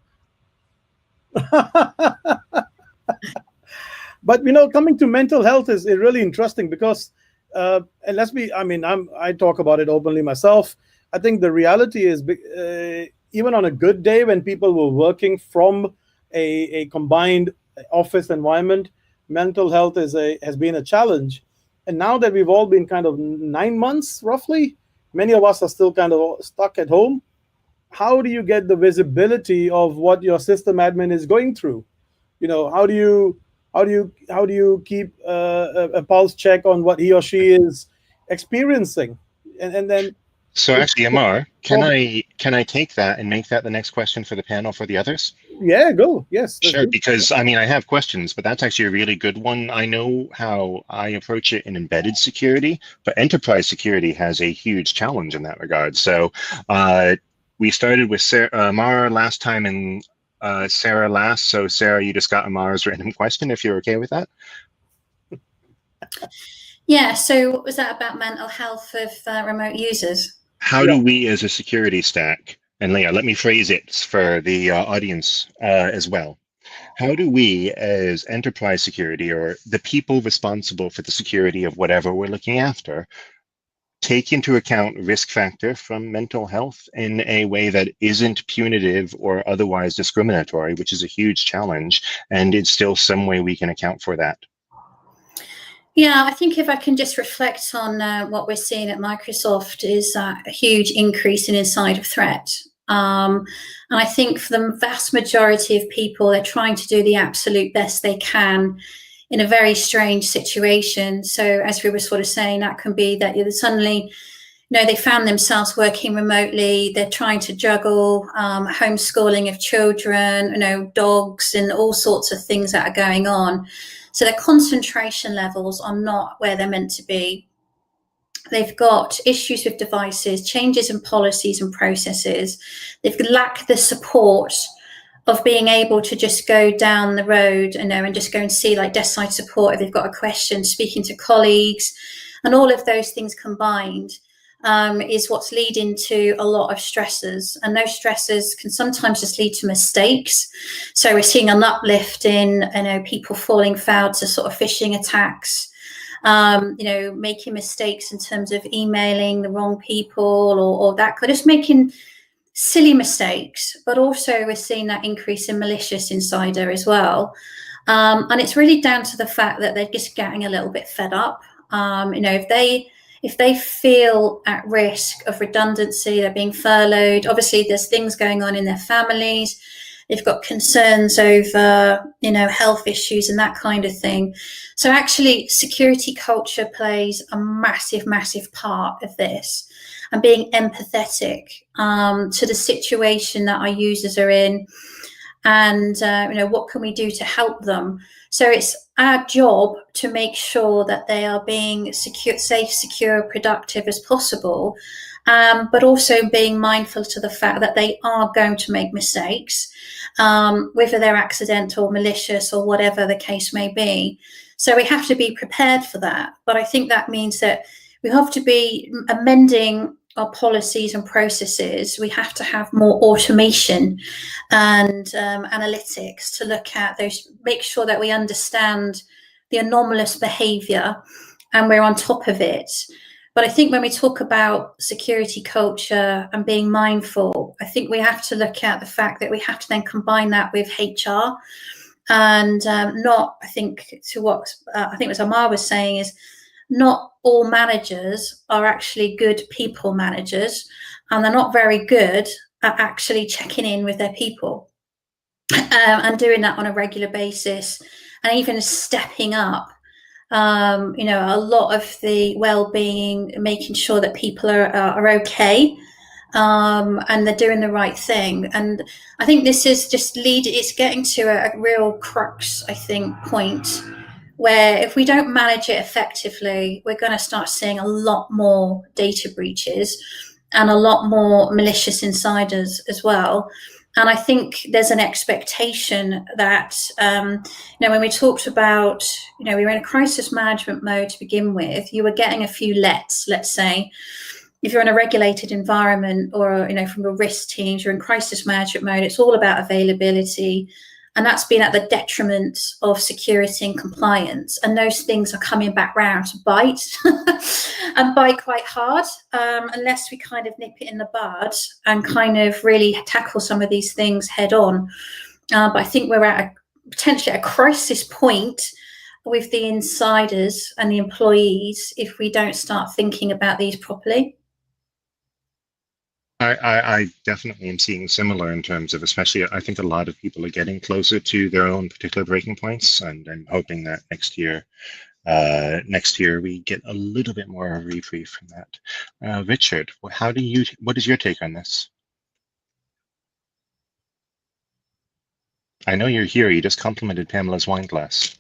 But coming to mental health is really interesting because, and I talk about it openly myself. I think the reality is, even on a good day when people were working from a combined office environment, mental health has been a challenge. And now that we've all been kind of 9 months roughly many of us are still kind of stuck at home. How do you get the visibility of what your system admin is going through? How do you keep a pulse check on what he or she is experiencing? And then, So actually, Amar, can I take that and make that the next question for the panel for the others? yeah, go. Yes. Sure, because I mean, I have questions, but that's actually a really good one. I know how I approach it in embedded security, but enterprise security has a huge challenge in that regard. So we started with Amar last time and Sarah last. So Sarah, you just got Amar's random question, if you're okay with that. Yeah, so what was that about mental health of remote users? How do we as a security stack, and Leah, let me phrase it for the audience as well. How do we as enterprise security, or the people responsible for the security of whatever we're looking after, take into account risk factor from mental health in a way that isn't punitive or otherwise discriminatory, which is a huge challenge, and it's still some way we can account for that? Yeah, I think if I can just reflect on what we're seeing at Microsoft is a huge increase in insider threat. And I think for the vast majority of people, they're trying to do the absolute best they can in a very strange situation. So as we were sort of saying, that can be that suddenly, they found themselves working remotely. They're trying to juggle homeschooling of children, dogs and all sorts of things that are going on. So their concentration levels are not where they're meant to be. They've got issues with devices, changes in policies and processes. They've lacked the support of being able to just go down the road, and just go and see like desk side support if they've got a question, speaking to colleagues, and all of those things combined is what's leading to a lot of stressors, and those stressors can sometimes just lead to mistakes. So we're seeing an uplift in people falling foul to sort of phishing attacks, making mistakes in terms of emailing the wrong people or that kind of just making silly mistakes. But also we're seeing that increase in malicious insider as well, and it's really down to the fact that they're just getting a little bit fed up. If they feel at risk of redundancy, they're being furloughed. Obviously, there's things going on in their families. They've got concerns over, health issues and that kind of thing. So actually, security culture plays a massive, massive part of this, and being empathetic to the situation that our users are in, and what can we do to help them. So it's our job to make sure that they are being secure, safe, secure, productive as possible, but also being mindful to the fact that they are going to make mistakes, whether they're accidental, malicious, or whatever the case may be. So we have to be prepared for that. But I think that means that we have to be amending our policies and processes. We have to have more automation and analytics to look at those, make sure that we understand the anomalous behavior and we're on top of it. But I think when we talk about security culture and being mindful, I think we have to look at the fact that we have to then combine that with HR, and I think what Amar was saying is, not all managers are actually good people managers, and they're not very good at actually checking in with their people and doing that on a regular basis, and even stepping up a lot of the well-being, making sure that people are okay, and they're doing the right thing. And I think this is just it's getting to a real crux, I think, point where if we don't manage it effectively, we're going to start seeing a lot more data breaches and a lot more malicious insiders as well. And I think there's an expectation that, when we talked about, we were in a crisis management mode to begin with, you were getting a few let's say. If you're in a regulated environment or, from a risk teams, you're in crisis management mode, it's all about availability. And that's been at the detriment of security and compliance. And those things are coming back round to bite and bite quite hard, unless we kind of nip it in the bud and kind of really tackle some of these things head on. But I think we're potentially at a crisis point with the insiders and the employees if we don't start thinking about these properly. I definitely am seeing similar in terms of, especially, I think a lot of people are getting closer to their own particular breaking points, and I'm hoping that next year we get a little bit more of a reprieve from that. Richard, what is your take on this? I know you're here. You just complimented Pamela's wine glass.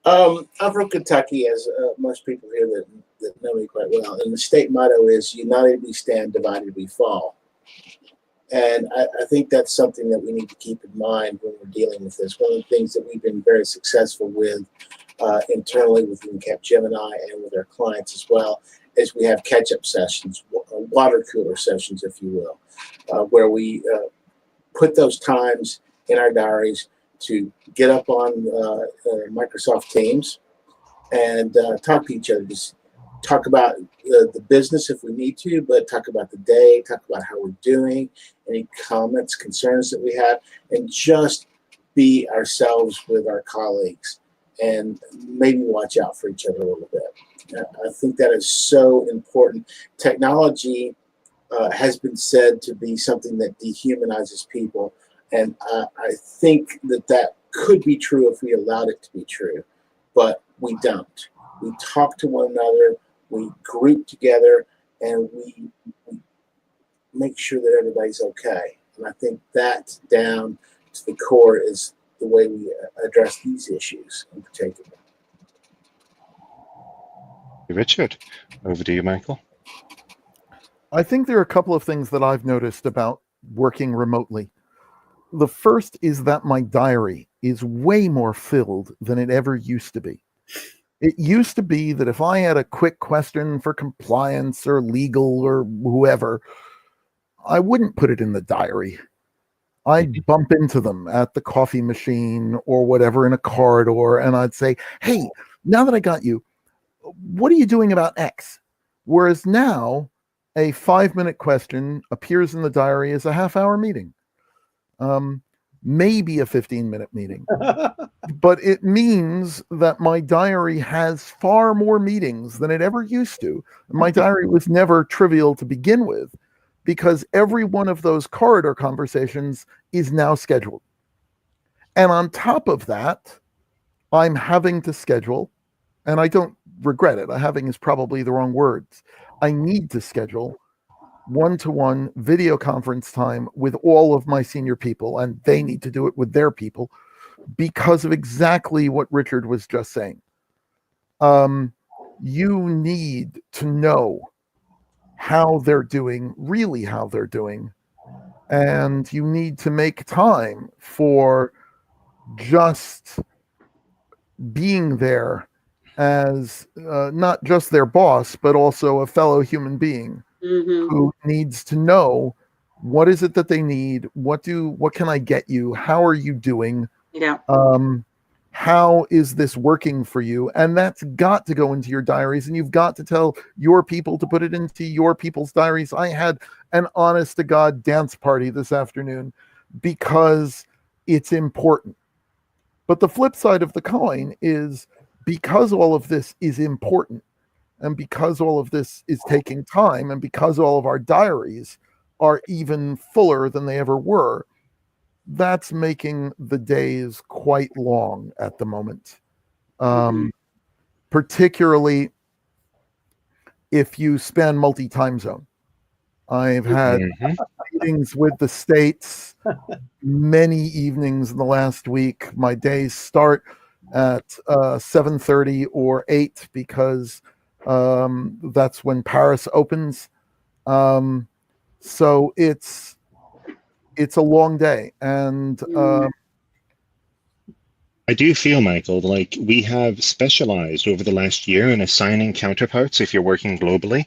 I'm from Kentucky, as most people here that know me quite well, and the state motto is "United we stand, divided we fall." And I think that's something that we need to keep in mind when we're dealing with this. One of the things that we've been very successful with internally within Capgemini and with our clients as well is we have catch-up sessions, water cooler sessions, if you will, where we put those times in our diaries to get up on Microsoft Teams and talk to each other. Just talk about the business if we need to, but talk about the day, talk about how we're doing, any comments, concerns that we have, and just be ourselves with our colleagues and maybe watch out for each other a little bit. I think that is so important. Technology has been said to be something that dehumanizes people. And I think that could be true if we allowed it to be true, but we don't. We talk to one another, we group together, and we make sure that everybody's okay. And I think that down to the core is the way we address these issues in particular. Richard, over to you, Michael. I think there are a couple of things that I've noticed about working remotely. The first is that my diary is way more filled than it ever used to be. It used to be that if I had a quick question for compliance or legal or whoever, I wouldn't put it in the diary. I'd bump into them at the coffee machine or whatever in a corridor, and I'd say, hey, now that I got you, what are you doing about X? Whereas now, a 5-minute question appears in the diary as a half-hour meeting. Maybe a 15-minute meeting. But it means that my diary has far more meetings than it ever used to. My diary was never trivial to begin with because every one of those corridor conversations is now scheduled. And on top of that, I'm having to schedule, and I don't regret it. Having is probably the wrong words. I need to schedule one-to-one video conference time with all of my senior people, and they need to do it with their people because of exactly what Richard was just saying. You need to know how they're doing, really how they're doing, and you need to make time for just being there as not just their boss, but also a fellow human being. Mm-hmm. Who needs to know what is it that they need? What can I get you? How are you doing? Yeah. How is this working for you? And that's got to go into your diaries, and you've got to tell your people to put it into your people's diaries. I had an honest to God dance party this afternoon because it's important. But the flip side of the coin is because all of this is important, and because all of this is taking time, and because all of our diaries are even fuller than they ever were, that's making the days quite long at the moment. Particularly if you span multi-time zone. I've had meetings with the States many evenings in the last week. My days start at 7:30 or 8 because that's when Paris opens. So it's a long day. And I do feel, Michael, like we have specialized over the last year in assigning counterparts, if you're working globally,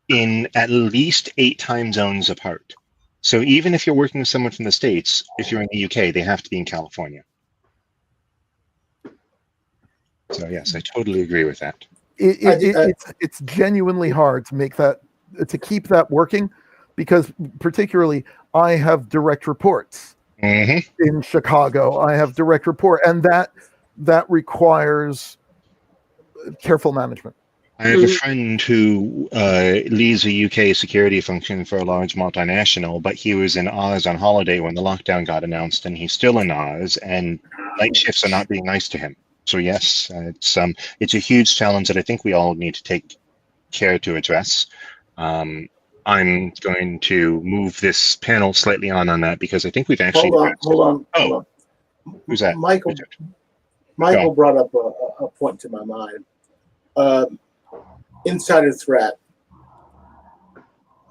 in at least 8 time zones apart. So even if you're working with someone from the States, if you're in the UK, they have to be in California. So yes, I totally agree with that. It's genuinely hard to make that, to keep that working, because particularly I have direct reports in Chicago. I have direct report, and that requires careful management. I have a friend who leads a UK security function for a large multinational, but he was in Oz on holiday when the lockdown got announced, and he's still in Oz, and night shifts are not being nice to him. So yes, it's a huge challenge that I think we all need to take care to address. I'm going to move this panel slightly on that because I think we've actually. Hold on. Oh, who's that? Michael brought up a point to my mind. Insider threat.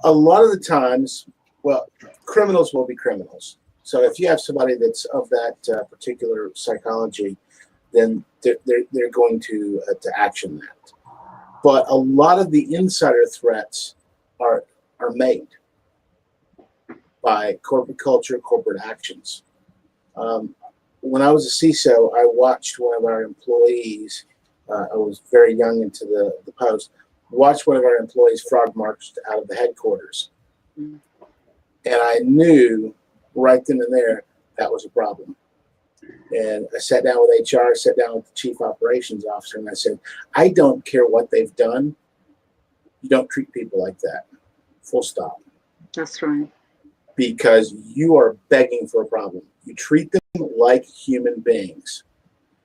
A lot of the times, well, criminals will be criminals. So if you have somebody that's of that particular psychology, then they're going to action that. But a lot of the insider threats are made by corporate culture, corporate actions. When I was a CISO, I watched one of our employees. I was very young into the post. Watched one of our employees frog marched out of the headquarters, and I knew right then and there that was a problem. And I sat down with HR, sat down with the chief operations officer, and I said, I don't care what they've done. You don't treat people like that. Full stop. That's right. Because you are begging for a problem. You treat them like human beings.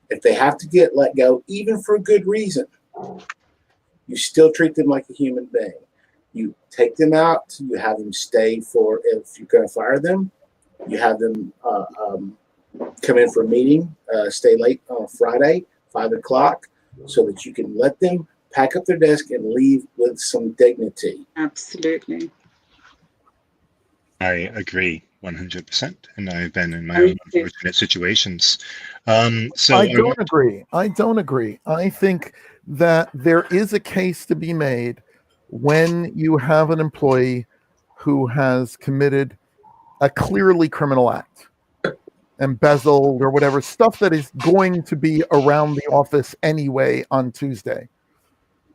If they have to get let go, even for a good reason, you still treat them like a human being. You take them out. You have them stay for, if you're going to fire them, you have them come in for a meeting, stay late on a Friday, 5 o'clock, so that you can let them pack up their desk and leave with some dignity. Absolutely. I agree 100%, and I've been in my own unfortunate situations. So I don't agree. I don't agree. I think that there is a case to be made when you have an employee who has committed a clearly criminal act, embezzled or whatever, stuff that is going to be around the office anyway on Tuesday.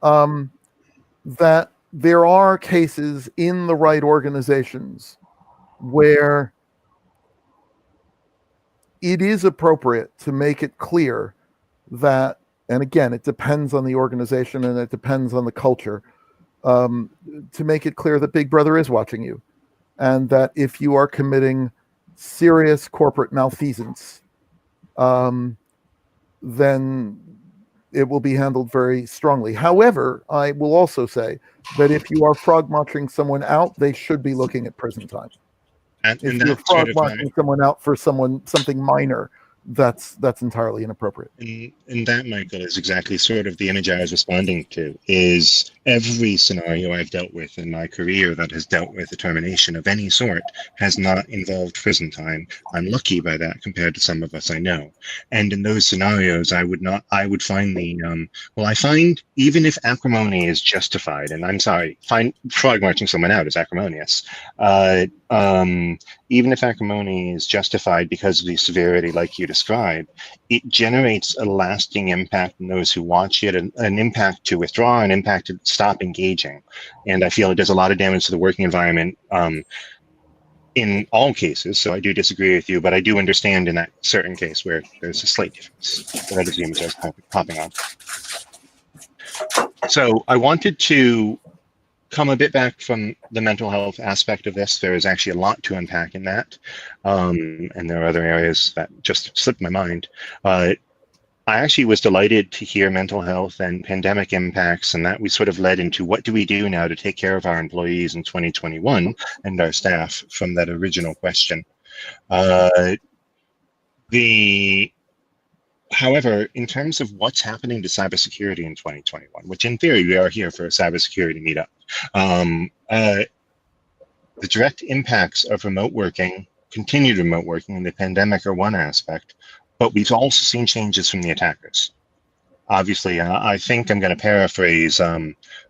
That there are cases in the right organizations where it is appropriate to make it clear that, and again, it depends on the organization and it depends on the culture, to make it clear that Big Brother is watching you, and that if you are committing serious corporate malfeasance, then it will be handled very strongly. However, I will also say that if you are frog marching someone out, they should be looking at prison time. If you're frog marching someone out for something minor, that's entirely inappropriate. And that, Michael, is exactly sort of the image I was responding to, is every scenario I've dealt with in my career that has dealt with a termination of any sort has not involved prison time. I'm lucky by that compared to some of us I know. And in those scenarios, I would find I find even if acrimony is justified, and I'm sorry, frog marching someone out is acrimonious. Even if acrimony is justified because of the severity like you described, it generates a lasting impact in those who watch it, an impact to withdraw, an impact to stop engaging. And I feel it does a lot of damage to the working environment in all cases. So I do disagree with you, but I do understand in that certain case where there's a slight difference. That is the image I was popping on. So I wanted to come a bit back from the mental health aspect of this. There is actually a lot to unpack in that. And there are other areas that just slipped my mind. I actually was delighted to hear mental health and pandemic impacts, and that we sort of led into what do we do now to take care of our employees in 2021 and our staff from that original question. However, in terms of what's happening to cybersecurity in 2021, which in theory we are here for a cybersecurity meetup, the direct impacts of remote working, continued remote working, and the pandemic are one aspect, but we've also seen changes from the attackers. Obviously, I think I'm going to paraphrase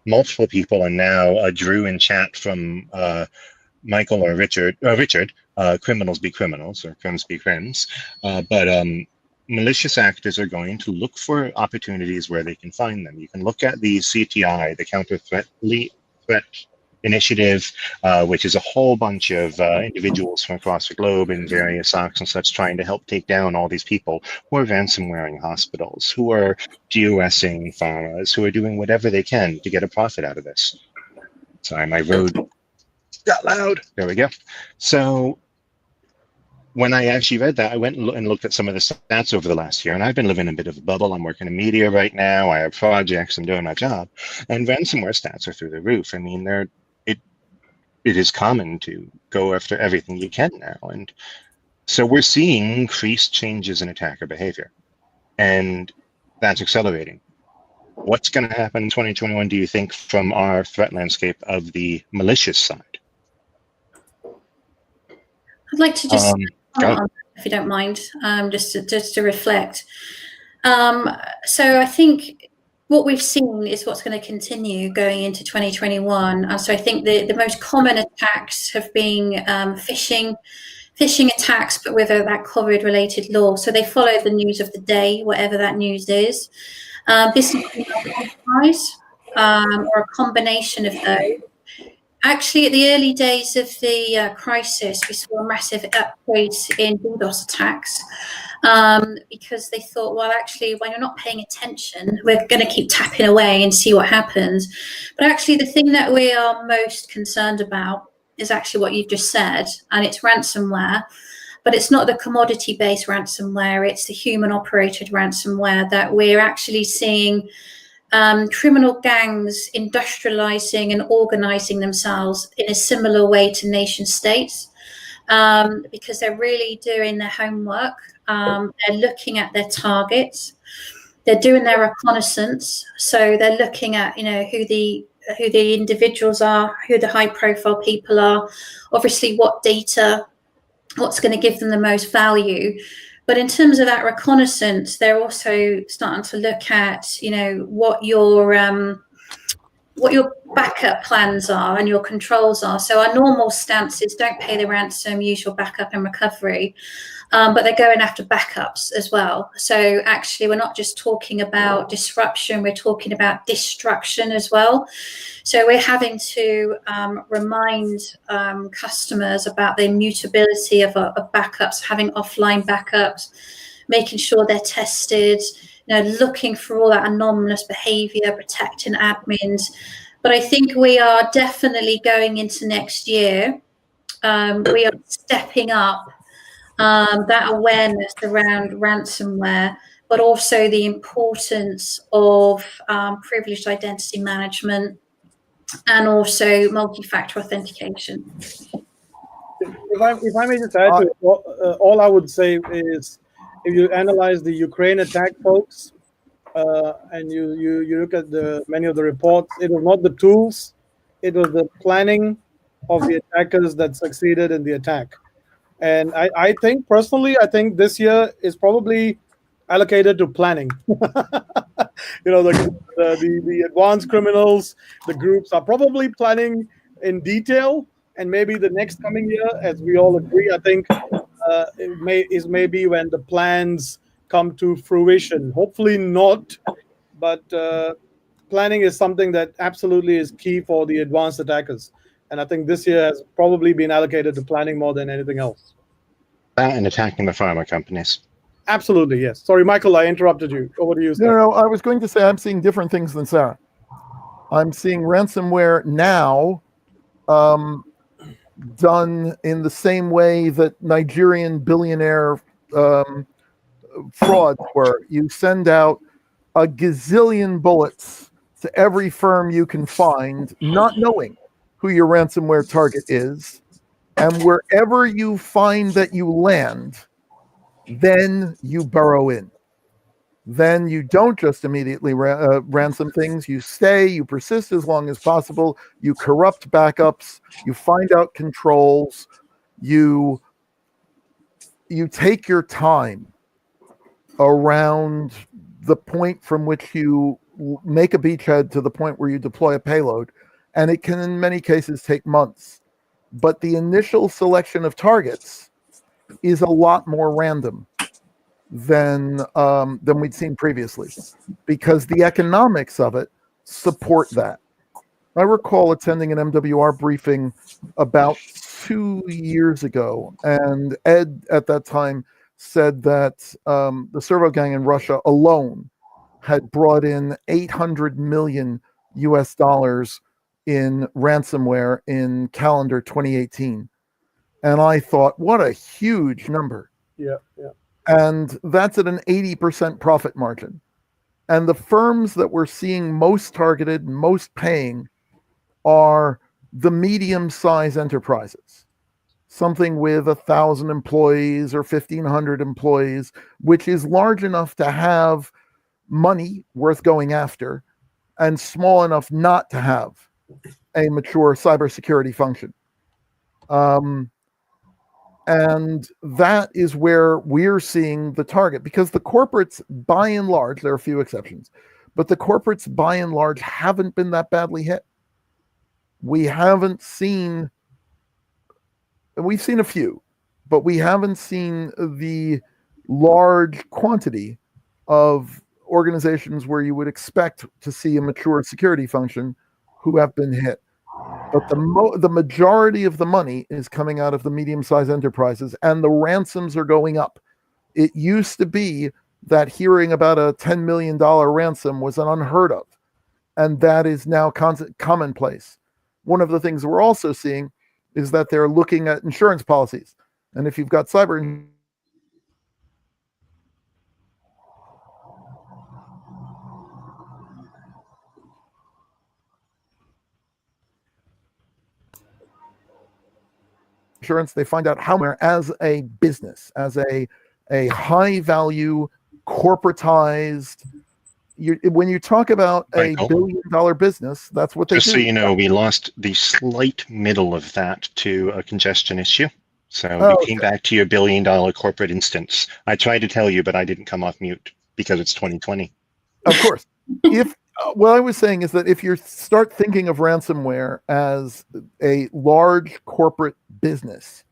multiple people, and now Drew in chat from Michael or Richard, criminals be criminals or crims be crims, but malicious actors are going to look for opportunities where they can find them. You can look at the CTI, the counter threat initiative, which is a whole bunch of individuals from across the globe in various SOCs and such trying to help take down all these people who are ransomwaring hospitals, who are DOSing pharmas, who are doing whatever they can to get a profit out of this. Sorry, my road got loud. There we go. So when I actually read that, I went and looked at some of the stats over the last year, and I've been living in a bit of a bubble. I'm working in media right now. I have projects. I'm doing my job, and ransomware stats are through the roof. I mean, it is common to go after everything you can now, and so we're seeing increased changes in attacker behavior, and that's accelerating. What's going to happen in 2021, do you think, from our threat landscape of the malicious side? I'd like to just, Go. if you don't mind, just to reflect. So I think what we've seen is what's going to continue going into 2021. And so I think the most common attacks have been phishing attacks, but with that COVID-related law. So they follow the news of the day, whatever that news is. Business compromise, or a combination of those. Actually, at the early days of the crisis, we saw a massive upgrade in DDoS attacks because they thought, well, actually, when you're not paying attention, we're going to keep tapping away and see what happens. But actually, the thing that we are most concerned about is actually what you've just said, and it's ransomware. But it's not the commodity-based ransomware, it's the human-operated ransomware that we're actually seeing criminal gangs industrializing and organizing themselves in a similar way to nation states because they're really doing their homework. They're looking at their targets. They're doing their reconnaissance. So they're looking at, who the individuals are, who the high-profile people are, obviously what data, what's going to give them the most value. But in terms of that reconnaissance, they're also starting to look at, what your backup plans are and your controls are. So our normal stance is don't pay the ransom, use your backup and recovery. But they're going after backups as well. So actually, we're not just talking about disruption, we're talking about destruction as well. So we're having to remind customers about the immutability of backups, having offline backups, making sure they're tested, looking for all that anomalous behavior, protecting admins. But I think we are definitely going into next year. We are stepping up that awareness around ransomware, but also the importance of privileged identity management and also multi-factor authentication. If I may just add to it, all I would say is if you analyze the Ukraine attack, folks, and you look at many of the reports, it was not the tools, it was the planning of the attackers that succeeded in the attack. And I think personally, this year is probably allocated to planning. The advanced criminals, the groups are probably planning in detail, and maybe the next coming year, as we all agree, I think is maybe when the plans come to fruition. Hopefully not, but planning is something that absolutely is key for the advanced attackers. And I think this year has probably been allocated to planning more than anything else. That and attacking the pharma companies. Absolutely, yes. Sorry, Michael, I interrupted you. Over to you, Sarah. No, I was going to say I'm seeing different things than Sarah. I'm seeing ransomware now done in the same way that Nigerian billionaire frauds were. You send out a gazillion bullets to every firm you can find, not knowing who your ransomware target is. And wherever you find that you land, then you burrow in. Then you don't just immediately ransom things. You stay, you persist as long as possible. You corrupt backups. You find out controls. You take your time around the point from which you make a beachhead to the point where you deploy a payload. And it can, in many cases, take months. But the initial selection of targets is a lot more random than we'd seen previously, because the economics of it support that. I recall attending an MWR briefing about 2 years ago, and Ed at that time said that the Servo gang in Russia alone had brought in 800 million US dollars in ransomware in calendar 2018. And I thought, what a huge number. Yeah. And that's at an 80% profit margin. And the firms that we're seeing most targeted, most paying, are the medium-sized enterprises, something with 1,000 employees or 1,500 employees, which is large enough to have money worth going after and small enough not to have a mature cybersecurity function. And that is where we're seeing the target, because the corporates, by and large, there are a few exceptions, but the corporates, by and large, haven't been that badly hit. We've seen a few, but we haven't seen the large quantity of organizations where you would expect to see a mature security function who have been hit. But the majority of the money is coming out of the medium-sized enterprises, and the ransoms are going up. It used to be that hearing about a $10 million ransom was an unheard of, and that is now commonplace. One of the things we're also seeing is that they're looking at insurance policies. And if you've got cyber insurance, they find out how, as a business, as a high value corporatized, when you talk about Michael, a $1 billion business, that's what they just do. so you know, we lost the slight middle of that to a congestion issue. So we came back to your $1 billion corporate instance. I tried to tell you, but I didn't come off mute because it's 2020. Of course. What I was saying is that if you start thinking of ransomware as a large corporate business,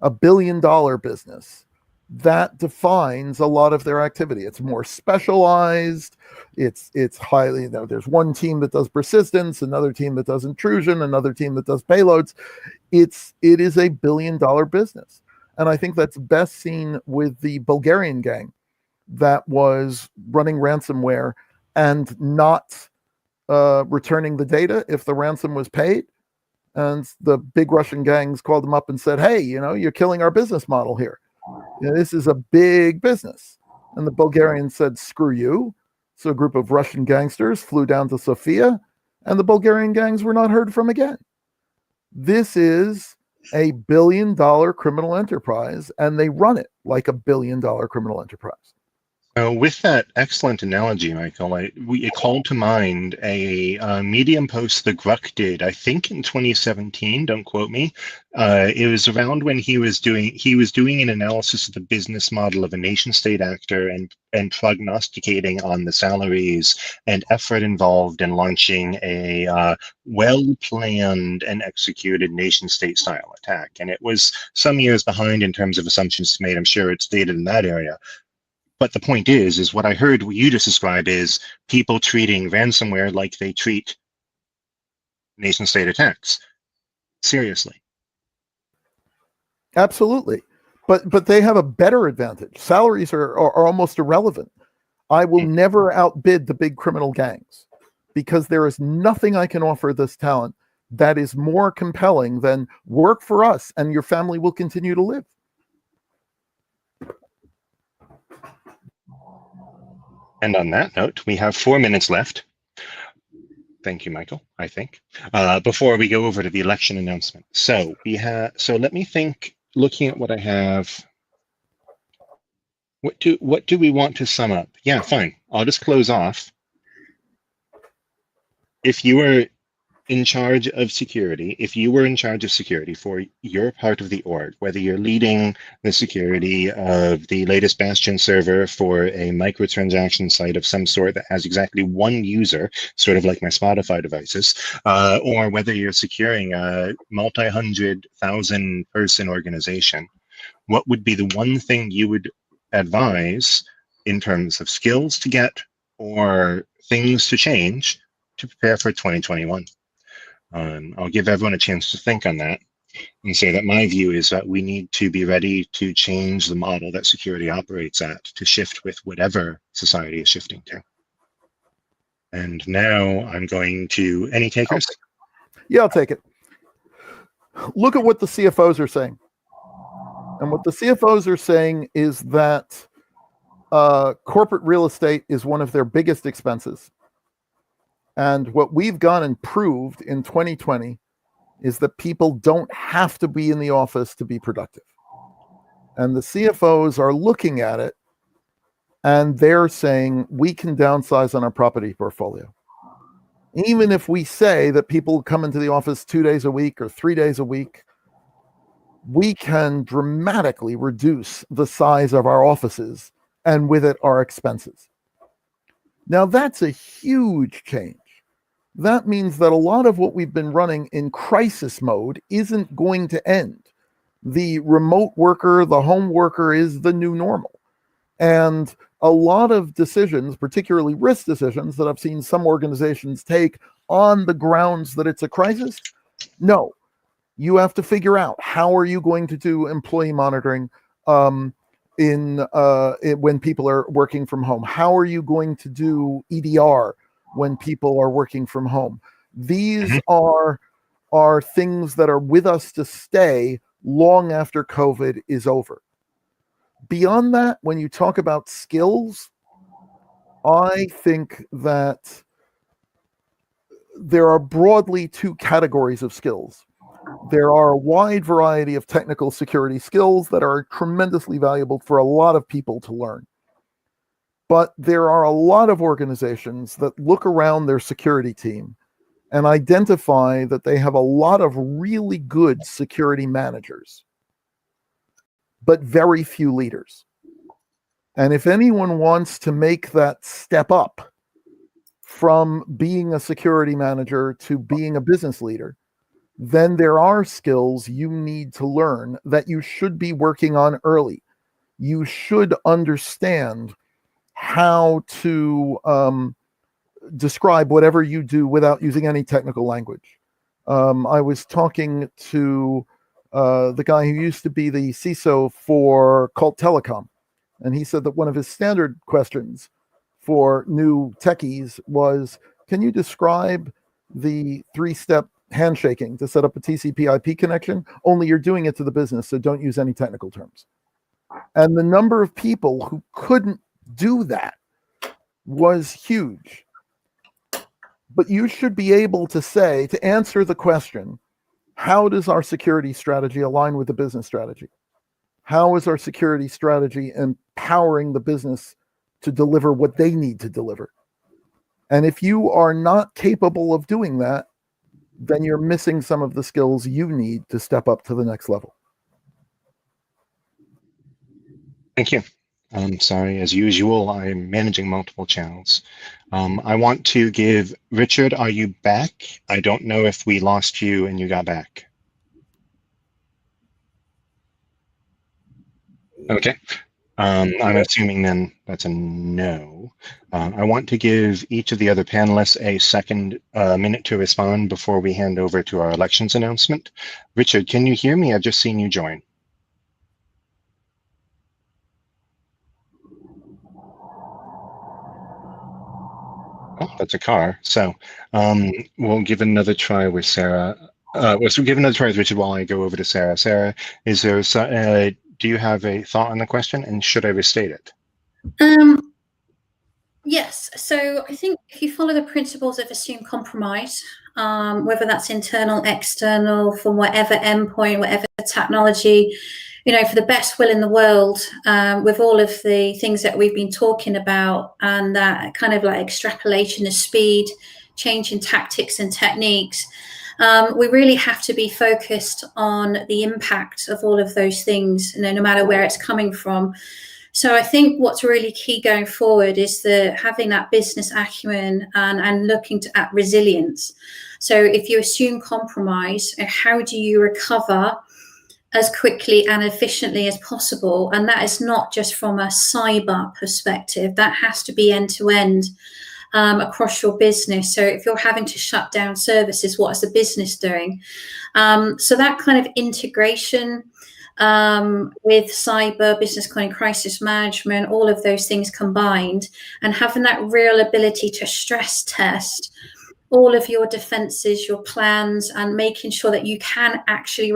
a $1 billion business, that defines a lot of their activity. It's more specialized. It's highly, there's one team that does persistence, another team that does intrusion, another team that does payloads. It is a $1 billion business. And I think that's best seen with the Bulgarian gang that was running ransomware and not returning the data if the ransom was paid. And the big Russian gangs called them up and said, hey, you're killing our business model here. This is a big business. And the Bulgarians said, screw you. So a group of Russian gangsters flew down to Sofia, and the Bulgarian gangs were not heard from again. This is a $1 billion criminal enterprise, and they run it like a $1 billion criminal enterprise. With that excellent analogy, Michael, it called to mind a Medium post the Gluck did, I think in 2017, don't quote me. It was around when he was doing an analysis of the business model of a nation state actor and prognosticating on the salaries and effort involved in launching a well-planned and executed nation state style attack. And it was some years behind in terms of assumptions made. I'm sure it's dated in that area. But the point is what I heard you just describe is people treating ransomware like they treat nation state attacks. Seriously. Absolutely. But they have a better advantage. Salaries are almost irrelevant. I will never outbid the big criminal gangs because there is nothing I can offer this talent that is more compelling than work for us and your family will continue to live. And on that note, we have 4 minutes left. Thank you, Michael, I think, before we go over to the election announcement. So let me think, looking at what I have, what do we want to sum up? Yeah, fine. I'll just close off. If you were in charge of security, for your part of the org, whether you're leading the security of the latest Bastion server for a microtransaction site of some sort that has exactly one user, sort of like my Spotify devices, or whether you're securing a multi-100,000 person organization, what would be the one thing you would advise in terms of skills to get or things to change to prepare for 2021? I'll give everyone a chance to think on that and say that my view is that we need to be ready to change the model that security operates at to shift with whatever society is shifting to. And now I'm going to any takers? Yeah, I'll take it. Look at what the CFOs are saying. And what the CFOs are saying is that corporate real estate is one of their biggest expenses. And what we've gone and proved in 2020 is that people don't have to be in the office to be productive. And the CFOs are looking at it and they're saying we can downsize on our property portfolio. Even if we say that people come into the office 2 days a week or 3 days a week, we can dramatically reduce the size of our offices and with it our expenses. Now that's a huge change. That means that a lot of what we've been running in crisis mode isn't going to end. The remote worker, the home worker is the new normal. And a lot of decisions, particularly risk decisions that I've seen some organizations take on the grounds that it's a crisis, no. You have to figure out how are you going to do employee monitoring when people are working from home? How are you going to do EDR when people are working from home? These are things that are with us to stay long after COVID is over. Beyond that, when you talk about skills, I think that there are broadly two categories of skills. There are a wide variety of technical security skills that are tremendously valuable for a lot of people to learn. But there are a lot of organizations that look around their security team and identify that they have a lot of really good security managers, but very few leaders. And if anyone wants to make that step up from being a security manager to being a business leader, then there are skills you need to learn that you should be working on early. You should understand how to describe whatever you do without using any technical language. I was talking to the guy who used to be the CISO for Colt Telecom, and he said that one of his standard questions for new techies was, can you describe the 3-step handshaking to set up a TCP/IP connection? Only you're doing it to the business, so don't use any technical terms. And the number of people who couldn't do that was huge. But you should be able to say, to answer the question, how does our security strategy align with the business strategy? How is our security strategy empowering the business to deliver what they need to deliver? And if you are not capable of doing that, then you're missing some of the skills you need to step up to the next level. Thank you. I'm sorry, as usual, I'm managing multiple channels. I want to give Richard, are you back? I don't know if we lost you and you got back. Okay. I'm assuming then that's a no. I want to give each of the other panelists a second minute to respond before we hand over to our elections announcement. Richard, can you hear me? I've just seen you join. Oh, that's a car. So we'll give another try with Sarah. We'll give another try with Richard while I go over to Sarah. Sarah, is there do you have a thought on the question, and should I restate it? Yes. So I think if you follow the principles of assume compromise, whether that's internal, external, from whatever endpoint, whatever technology, for the best will in the world, with all of the things that we've been talking about, and that kind of like extrapolation of speed, change in tactics and techniques, we really have to be focused on the impact of all of those things, no matter where it's coming from. So I think what's really key going forward is having that business acumen and looking at resilience. So if you assume compromise, how do you recover as quickly and efficiently as possible? And that is not just from a cyber perspective, that has to be end to end. across your business. So if you're having to shut down services, what is the business doing? So that kind of integration with cyber, business continuity, crisis management, all of those things combined, and having that real ability to stress test all of your defenses, your plans, and making sure that you can actually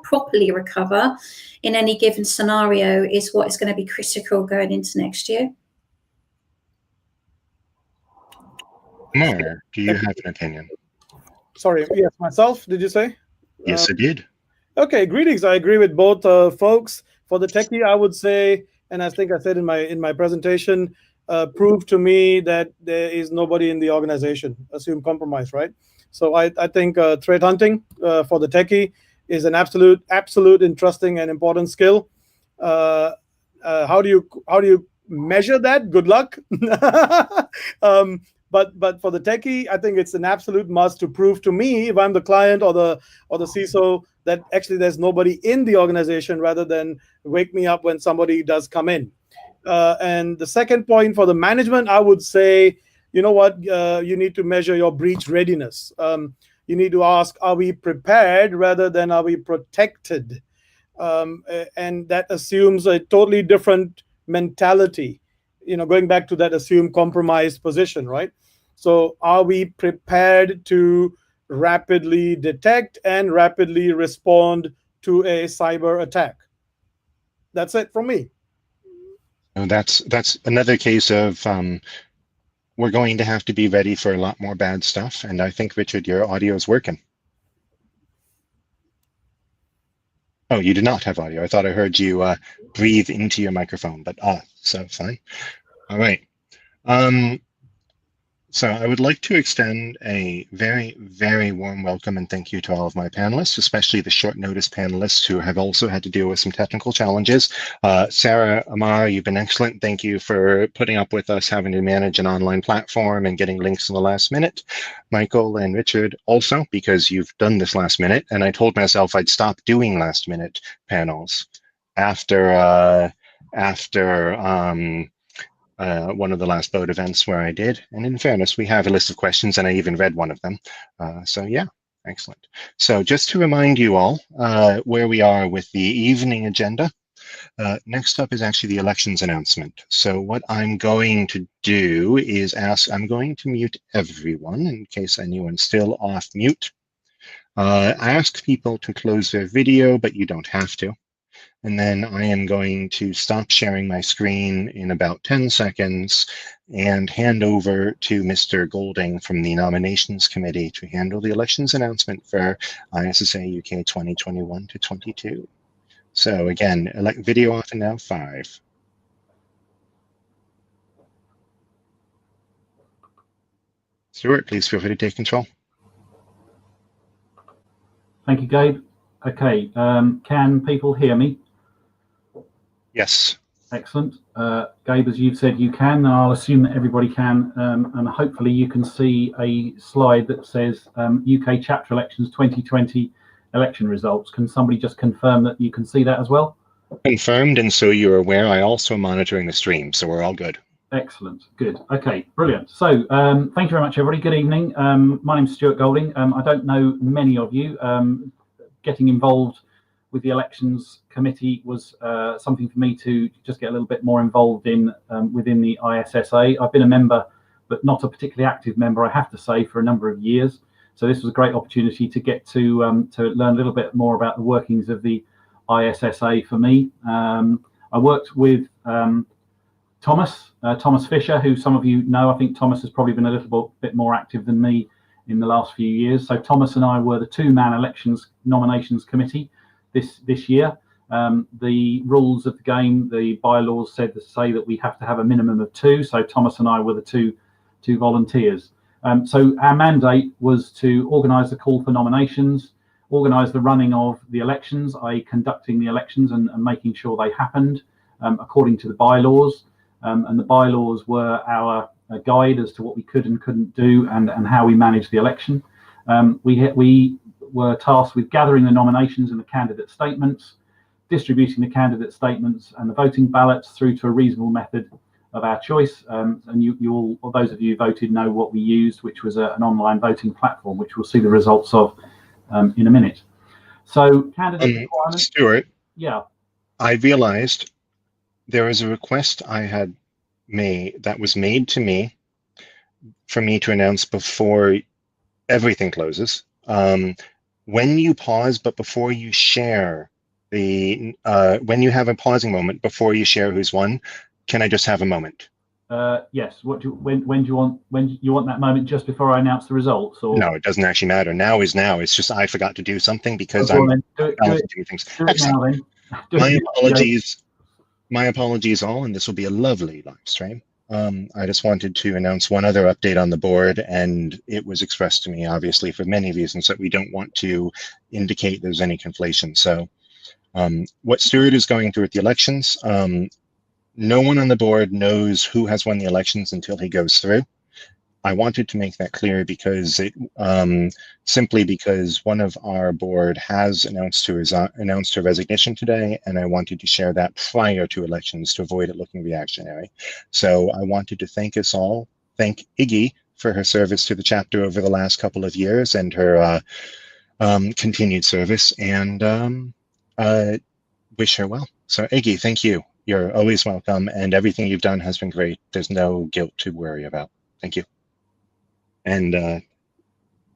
properly recover in any given scenario is what is going to be critical going into next year. Amar, do you have an opinion? Sorry, yes, myself, did you say? Yes, I did. Okay, greetings. I agree with both folks. For the techie, I would say, and I think I said in my presentation, prove to me that there is nobody in the organization. Assume compromise, right? So I think threat hunting for the techie is an absolute interesting and important skill. How do you measure that? Good luck. But for the techie, I think it's an absolute must to prove to me, if I'm the client or the CISO, that actually there's nobody in the organization, rather than wake me up when somebody does come in. And the second point for the management, I would say, you know what, you need to measure your breach readiness. You need to ask, are we prepared rather than are we protected? And that assumes a totally different mentality, going back to that assume compromise position, right? So are we prepared to rapidly detect and rapidly respond to a cyber attack? That's it from me. And that's another case of we're going to have to be ready for a lot more bad stuff. And I think, Richard, your audio is working. Oh, you do not have audio. I thought I heard you breathe into your microphone, but so fine. All right. So I would like to extend a very, very warm welcome and thank you to all of my panelists, especially the short notice panelists who have also had to deal with some technical challenges. Sarah, Amar, you've been excellent. Thank you for putting up with us having to manage an online platform and getting links in the last minute. Michael and Richard also, because you've done this last minute, and I told myself I'd stop doing last minute panels after one of the last boat events where I did. And in fairness, we have a list of questions and I even read one of them. So yeah, excellent. So just to remind you all where we are with the evening agenda, next up is actually the elections announcement. So what I'm going to do is I'm going to mute everyone in case anyone's still off mute. I ask people to close their video, but you don't have to. And then I am going to stop sharing my screen in about 10 seconds and hand over to Mr. Golding from the Nominations Committee to handle the elections announcement for ISSA-UK 2021 to 22. So again, video off in now 5. Stuart, please feel free to take control. Thank you, Gabe. Okay, can people hear me? Yes. Excellent. Gabe, as you've said, you can. I'll assume that everybody can, and hopefully you can see a slide that says UK chapter elections 2020 election results. Can somebody just confirm that you can see that as well? Confirmed, and so you're aware, I also am monitoring the stream, so we're all good. Excellent. Good. Okay, brilliant. So thank you very much, everybody. Good evening. My name's Stuart Golding. I don't know many of you. Getting involved with the elections committee was something for me to just get a little bit more involved in within the ISSA. I've been a member, but not a particularly active member, I have to say, for a number of years. So this was a great opportunity to get to learn a little bit more about the workings of the ISSA for me. I worked with Thomas Fisher, who some of you know. I think Thomas has probably been a little bit more active than me in the last few years. So Thomas and I were the two-man elections nominations committee this year. The rules of the game, the bylaws say that we have to have a minimum of 2. So Thomas and I were the two volunteers. So our mandate was to organise the call for nominations, organise the running of the elections, i.e. conducting the elections and making sure they happened according to the bylaws. And the bylaws were our guide as to what we could and couldn't do and how we managed the election. We were tasked with gathering the nominations and the candidate statements, distributing the candidate statements and the voting ballots through to a reasonable method of our choice, and you all, or those of you who voted, know what we used, which was an online voting platform, which we'll see the results of in a minute. So, candidate requirements. Stuart, Yeah. I realized there was a request I had made that was made to me for me to announce before everything closes. When you pause, but before you share the, when you have a pausing moment before you share who's won, can I just have a moment? Yes. What do you, when do you want? When you want that moment just before I announce the results? Or no, it doesn't actually matter. Now is now. It's just I forgot to do something because do I'm it doing things. now then. My apologies. My apologies all, and this will be a lovely live stream. I just wanted to announce one other update on the board, and it was expressed to me, obviously, for many reasons that we don't want to indicate there's any conflation. So what Stuart is going through with the elections, no one on the board knows who has won the elections until he goes through. I wanted to make that clear because it simply because one of our board has announced her resignation today, and I wanted to share that prior to elections to avoid it looking reactionary. So I wanted to thank us all, thank Iggy for her service to the chapter over the last couple of years and her continued service, and wish her well. So Iggy, thank you. You're always welcome, and everything you've done has been great. There's no guilt to worry about. Thank you. And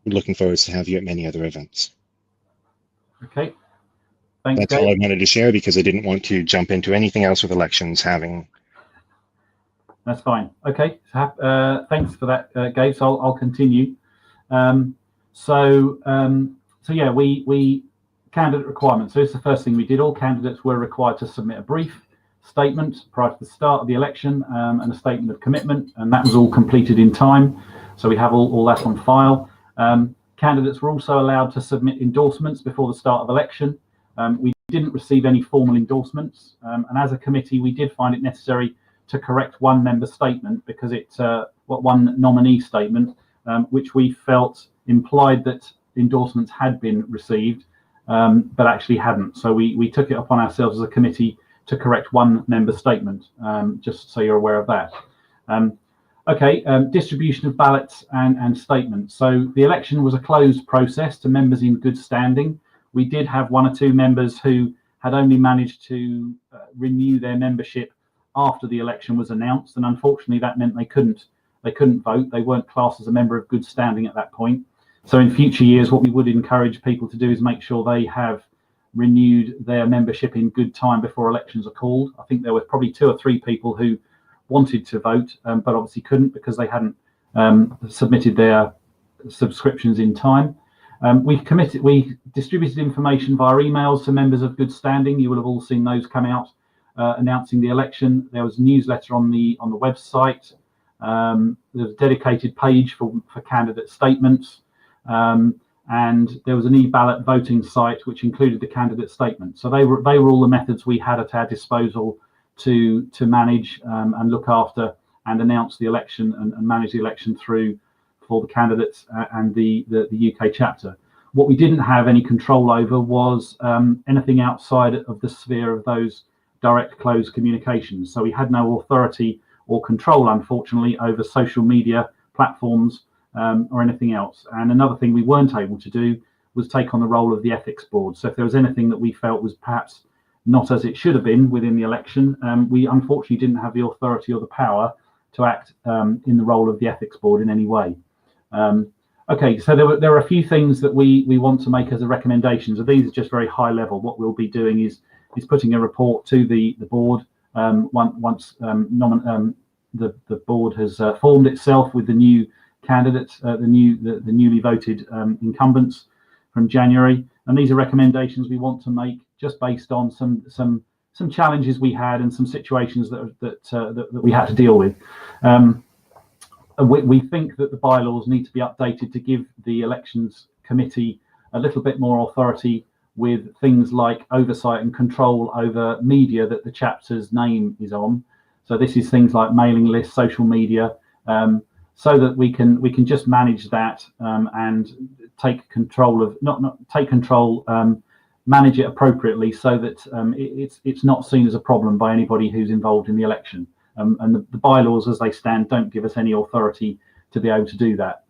looking forward to have you at many other events. Okay. Thanks, That's all I wanted to share because I didn't want to jump into anything else with elections having. That's fine. Okay. So, thanks for that, Gabe. So I'll continue. So yeah, we candidate requirements. So it's the first thing we did. All candidates were required to submit a brief statement prior to the start of the election and a statement of commitment, and that was all completed in time. So we have all that on file. Candidates were also allowed to submit endorsements before the start of election. We didn't receive any formal endorsements, and as a committee, we did find it necessary to correct one member statement because it's one nominee statement, which we felt implied that endorsements had been received, but actually hadn't. So we took it upon ourselves as a committee to correct one member statement, just so you're aware of that. Okay, distribution of ballots and statements. So the election was a closed process to members in good standing. We did have one or two members who had only managed to renew their membership after the election was announced, and unfortunately that meant they couldn't vote. They weren't classed as a member of good standing at that point. So in future years, what we would encourage people to do is make sure they have renewed their membership in good time before elections are called. I think there were probably 2 or 3 people who wanted to vote, but obviously couldn't because they hadn't submitted their subscriptions in time. We distributed information via emails to members of good standing. You will have all seen those come out announcing the election. There was a newsletter on the website. There's a dedicated page for candidate statements, and there was an e-ballot voting site which included the candidate statement. So they were all the methods we had at our disposal to manage and look after and announce the election and manage the election through for the candidates and the UK chapter. What we didn't have any control over was anything outside of the sphere of those direct closed communications. So we had no authority or control, unfortunately, over social media platforms or anything else. And another thing we weren't able to do was take on the role of the ethics board. So if there was anything that we felt was perhaps not as it should have been within the election, we unfortunately didn't have the authority or the power to act in the role of the ethics board in any way. Okay, so there are a few things that we want to make as a recommendation. So these are just very high level. What we'll be doing is putting a report to the board once the board has formed itself with the new candidates, the newly voted incumbents from January. And these are recommendations we want to make just based on some challenges we had and some situations that we had to deal with. We think that the bylaws need to be updated to give the elections committee a little bit more authority with things like oversight and control over media that the chapter's name is on. So this is things like mailing lists, social media, so that we can just manage that and take control of manage it appropriately so that it's not seen as a problem by anybody who's involved in the election. and the bylaws as they stand don't give us any authority to be able to do that.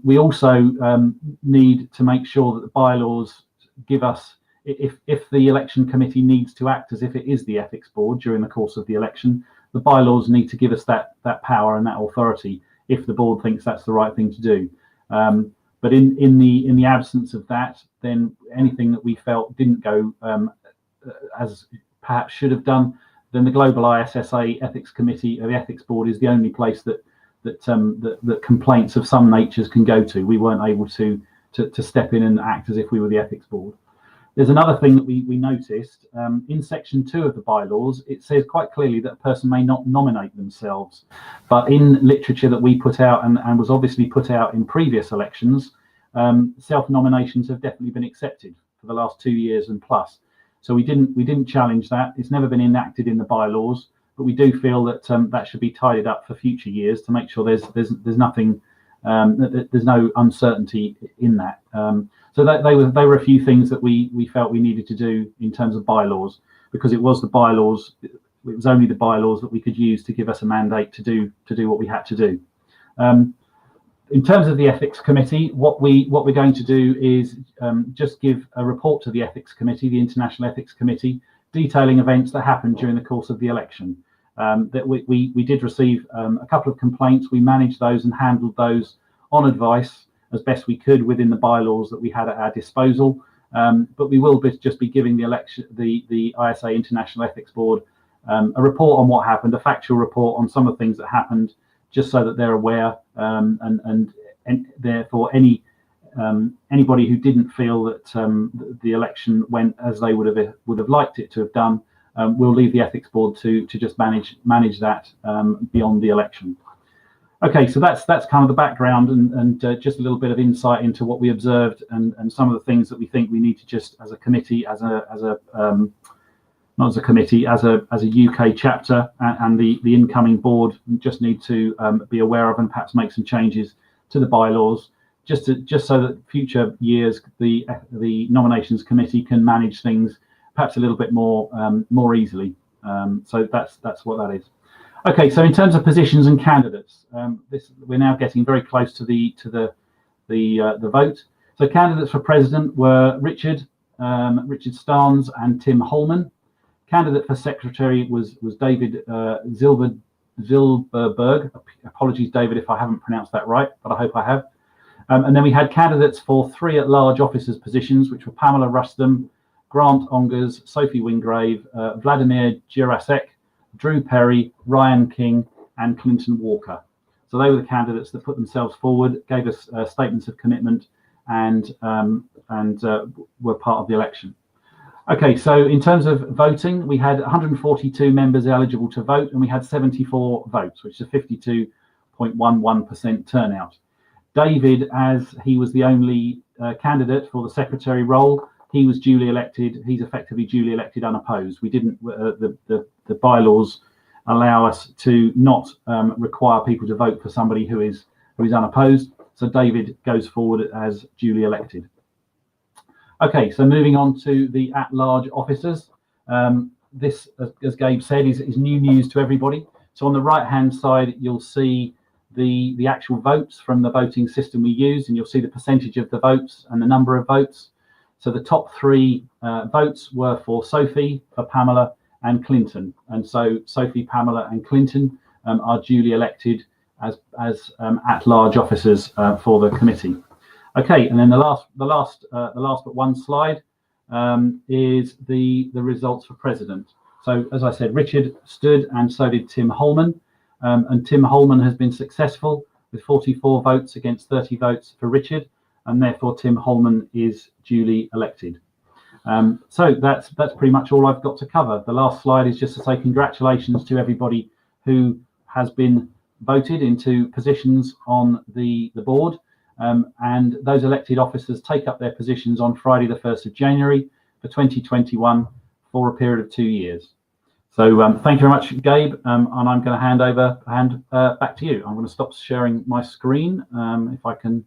We also need to make sure that the bylaws give us, if the election committee needs to act as if it is the ethics board during the course of the election, the bylaws need to give us that power and that authority if the board thinks that's the right thing to do. But in the absence of that, then anything that we felt didn't go as perhaps should have done, then the Global ISSA Ethics Committee, or the Ethics Board, is the only place that complaints of some natures can go to. We weren't able to step in and act as if we were the Ethics Board. There's another thing that we noticed in section 2 of the bylaws. It says quite clearly that a person may not nominate themselves, but in literature that we put out and was obviously put out in previous elections, self-nominations have definitely been accepted for the last 2 years and plus. So we didn't challenge that. It's never been enacted in the bylaws, but we do feel that that should be tidied up for future years to make sure there's nothing, there's no uncertainty in that. So they were a few things that we felt we needed to do in terms of bylaws, because it was the bylaws, it was only the bylaws that we could use to give us a mandate to do what we had to do. In terms of the ethics committee, what we're going to do is just give a report to the ethics committee, the International Ethics Committee, detailing events that happened during the course of the election. That we did receive a couple of complaints. We managed those and handled those on advice as best we could within the bylaws that we had at our disposal. But we will just be giving the ISA International Ethics Board a report on what happened, a factual report on some of the things that happened, just so that they're aware, and therefore anybody who didn't feel that the election went as they would have liked it to have done, we'll leave the ethics board to just manage that beyond the election. Okay, so that's kind of the background and just a little bit of insight into what we observed and some of the things that we think we need to just as a committee, not as a committee, as a UK chapter and the incoming board just need to be aware of and perhaps make some changes to the bylaws, just so that future years the nominations committee can manage things perhaps a little bit more easily. So that's what that is. Okay, so in terms of positions and candidates, we're now getting very close to the vote. So candidates for president were Richard Starnes and Tim Holman. Candidate for secretary was David Zilberberg. Apologies, David, if I haven't pronounced that right, but I hope I have. And then we had candidates for 3 at-large officers' positions, which were Pamela Rustam, Grant Ongers, Sophie Wingrave, Vladimir Girasek, Drew Perry, Ryan King, and Clinton Walker. So they were the candidates that put themselves forward, gave us statements of commitment, and were part of the election. Okay, so in terms of voting, we had 142 members eligible to vote, and we had 74 votes, which is a 52.11% turnout. David, as he was the only candidate for the secretary role, he was duly elected. He's effectively duly elected unopposed. We didn't. The bylaws allow us to not require people to vote for somebody who is unopposed. So David goes forward as duly elected. Okay, so moving on to the at-large officers. This, as Gabe said, is new news to everybody. So on the right-hand side, you'll see the actual votes from the voting system we use, and you'll see the percentage of the votes and the number of votes. So the top 3 votes were for Sophie, for Pamela, and Clinton. And so Sophie, Pamela, and Clinton are duly elected as at-large officers for the committee. Okay, and then the last but one slide is the results for president. So as I said, Richard stood, and so did Tim Holman, and Tim Holman has been successful with 44 votes against 30 votes for Richard, and therefore Tim Holman is duly elected. So that's pretty much all I've got to cover. The last slide is just to say congratulations to everybody who has been voted into positions on the board. And those elected officers take up their positions on Friday, the 1st of January for 2021 for a period of 2 years. So thank you very much, Gabe. And I'm going to hand back to you. I'm going to stop sharing my screen if I can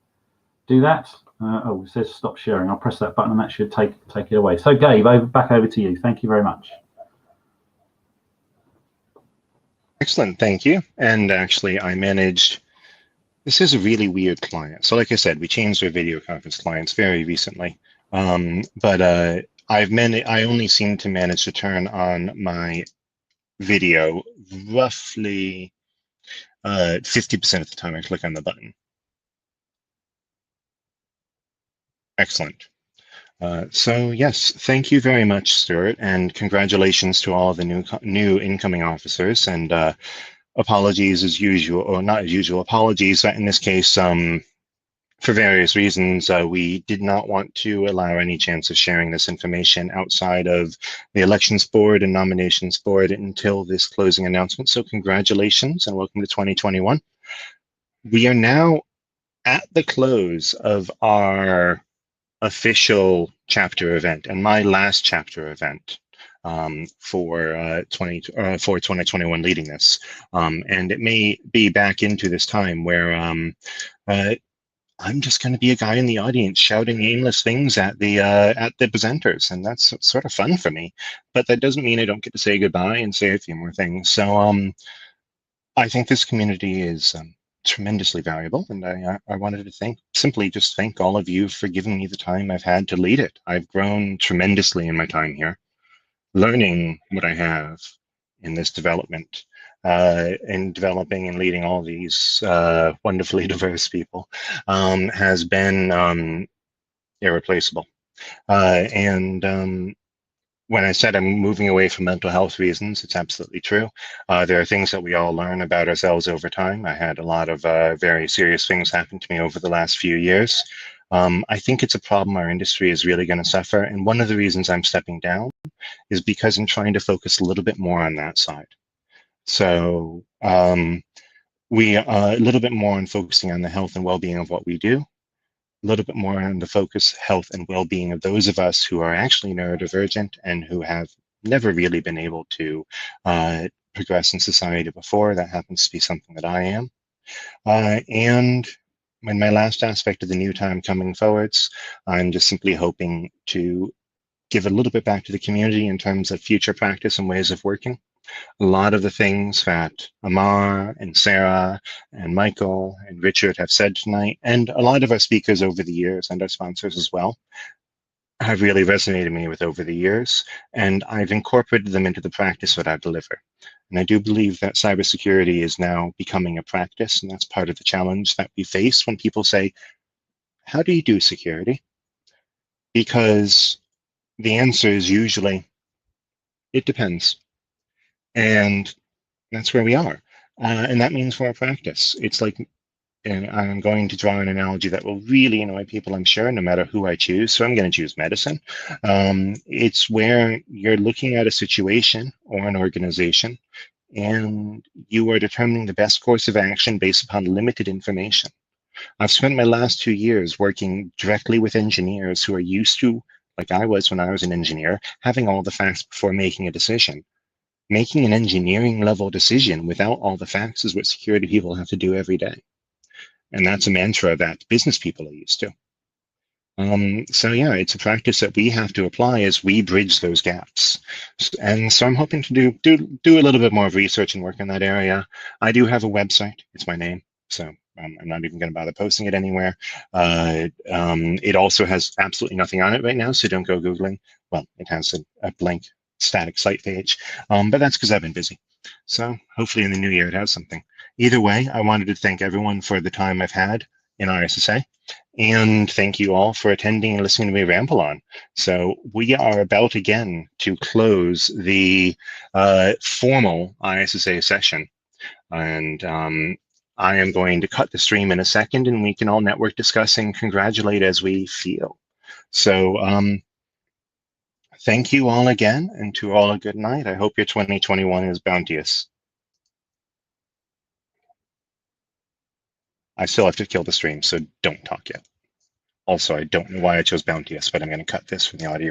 do that. Oh, it says stop sharing. I'll press that button and that should take it away. So Gabe, back over to you. Thank you very much. Excellent, thank you. And actually, I managed. This is a really weird client. So, like I said, we changed our video conference clients very recently. But I only seem to manage to turn on my video roughly 50% of the time I click on the button. Excellent. So yes, thank you very much, Stuart, and congratulations to all of the new incoming officers. And apologies as usual, or not as usual. Apologies in this case. For various reasons, we did not want to allow any chance of sharing this information outside of the Elections Board and Nominations Board until this closing announcement. So congratulations and welcome to 2021. We are now at the close of our official chapter event and my last chapter event for 2021 leading this. And it may be back into this time where I'm just going to be a guy in the audience shouting aimless things at the presenters, and that's sort of fun for me. But that doesn't mean I don't get to say goodbye and say a few more things. So I think this community is tremendously valuable, and I wanted to simply thank all of you for giving me the time I've had to lead it. I've grown tremendously in my time here, learning what I have in this development. In developing and leading all these wonderfully diverse people has been irreplaceable. And when I said I'm moving away for mental health reasons, it's absolutely true. There are things that we all learn about ourselves over time. I had a lot of very serious things happen to me over the last few years. I think it's a problem our industry is really going to suffer. And one of the reasons I'm stepping down is because I'm trying to focus a little bit more on that side. So we are a little bit more on focusing on the health and well-being of what we do, a little bit more on the focus, health and well-being of those of us who are actually neurodivergent and who have never really been able to progress in society before. That happens to be something that I am. And in my last aspect of the new time coming forwards, I'm just simply hoping to give a little bit back to the community in terms of future practice and ways of working. A lot of the things that Amar and Sarah and Michael and Richard have said tonight, and a lot of our speakers over the years and our sponsors as well, have really resonated me with over the years, and I've incorporated them into the practice that I deliver. And I do believe that cybersecurity is now becoming a practice, and that's part of the challenge that we face when people say, how do you do security? Because the answer is usually, it depends. And that's where we are. And that means more practice. It's like, and I'm going to draw an analogy that will really annoy people, I'm sure, no matter who I choose. So I'm going to choose medicine. It's where you're looking at a situation or an organization, and you are determining the best course of action based upon limited information. I've spent my last 2 years working directly with engineers who are used to, like I was when I was an engineer, having all the facts before making a decision. Making an engineering level decision without all the facts is what security people have to do every day. And that's a mantra that business people are used to. So yeah, it's a practice that we have to apply as we bridge those gaps. And so I'm hoping to do a little bit more of research and work in that area. I do have a website, it's my name. So I'm not even going to bother posting it anywhere. It also has absolutely nothing on it right now, so don't go Googling. Well, it has a blank static site page, but that's because I've been busy. So hopefully in the new year it has something. Either way, I wanted to thank everyone for the time I've had in ISSA, and thank you all for attending and listening to me ramble on. So we are about again to close the formal ISSA session, and I am going to cut the stream in a second, and we can all network discuss and congratulate as we feel. So thank you all again, and to all a good night. I hope your 2021 is bounteous. I still have to kill the stream, so don't talk yet. Also, I don't know why I chose bounteous, but I'm going to cut this from the audio.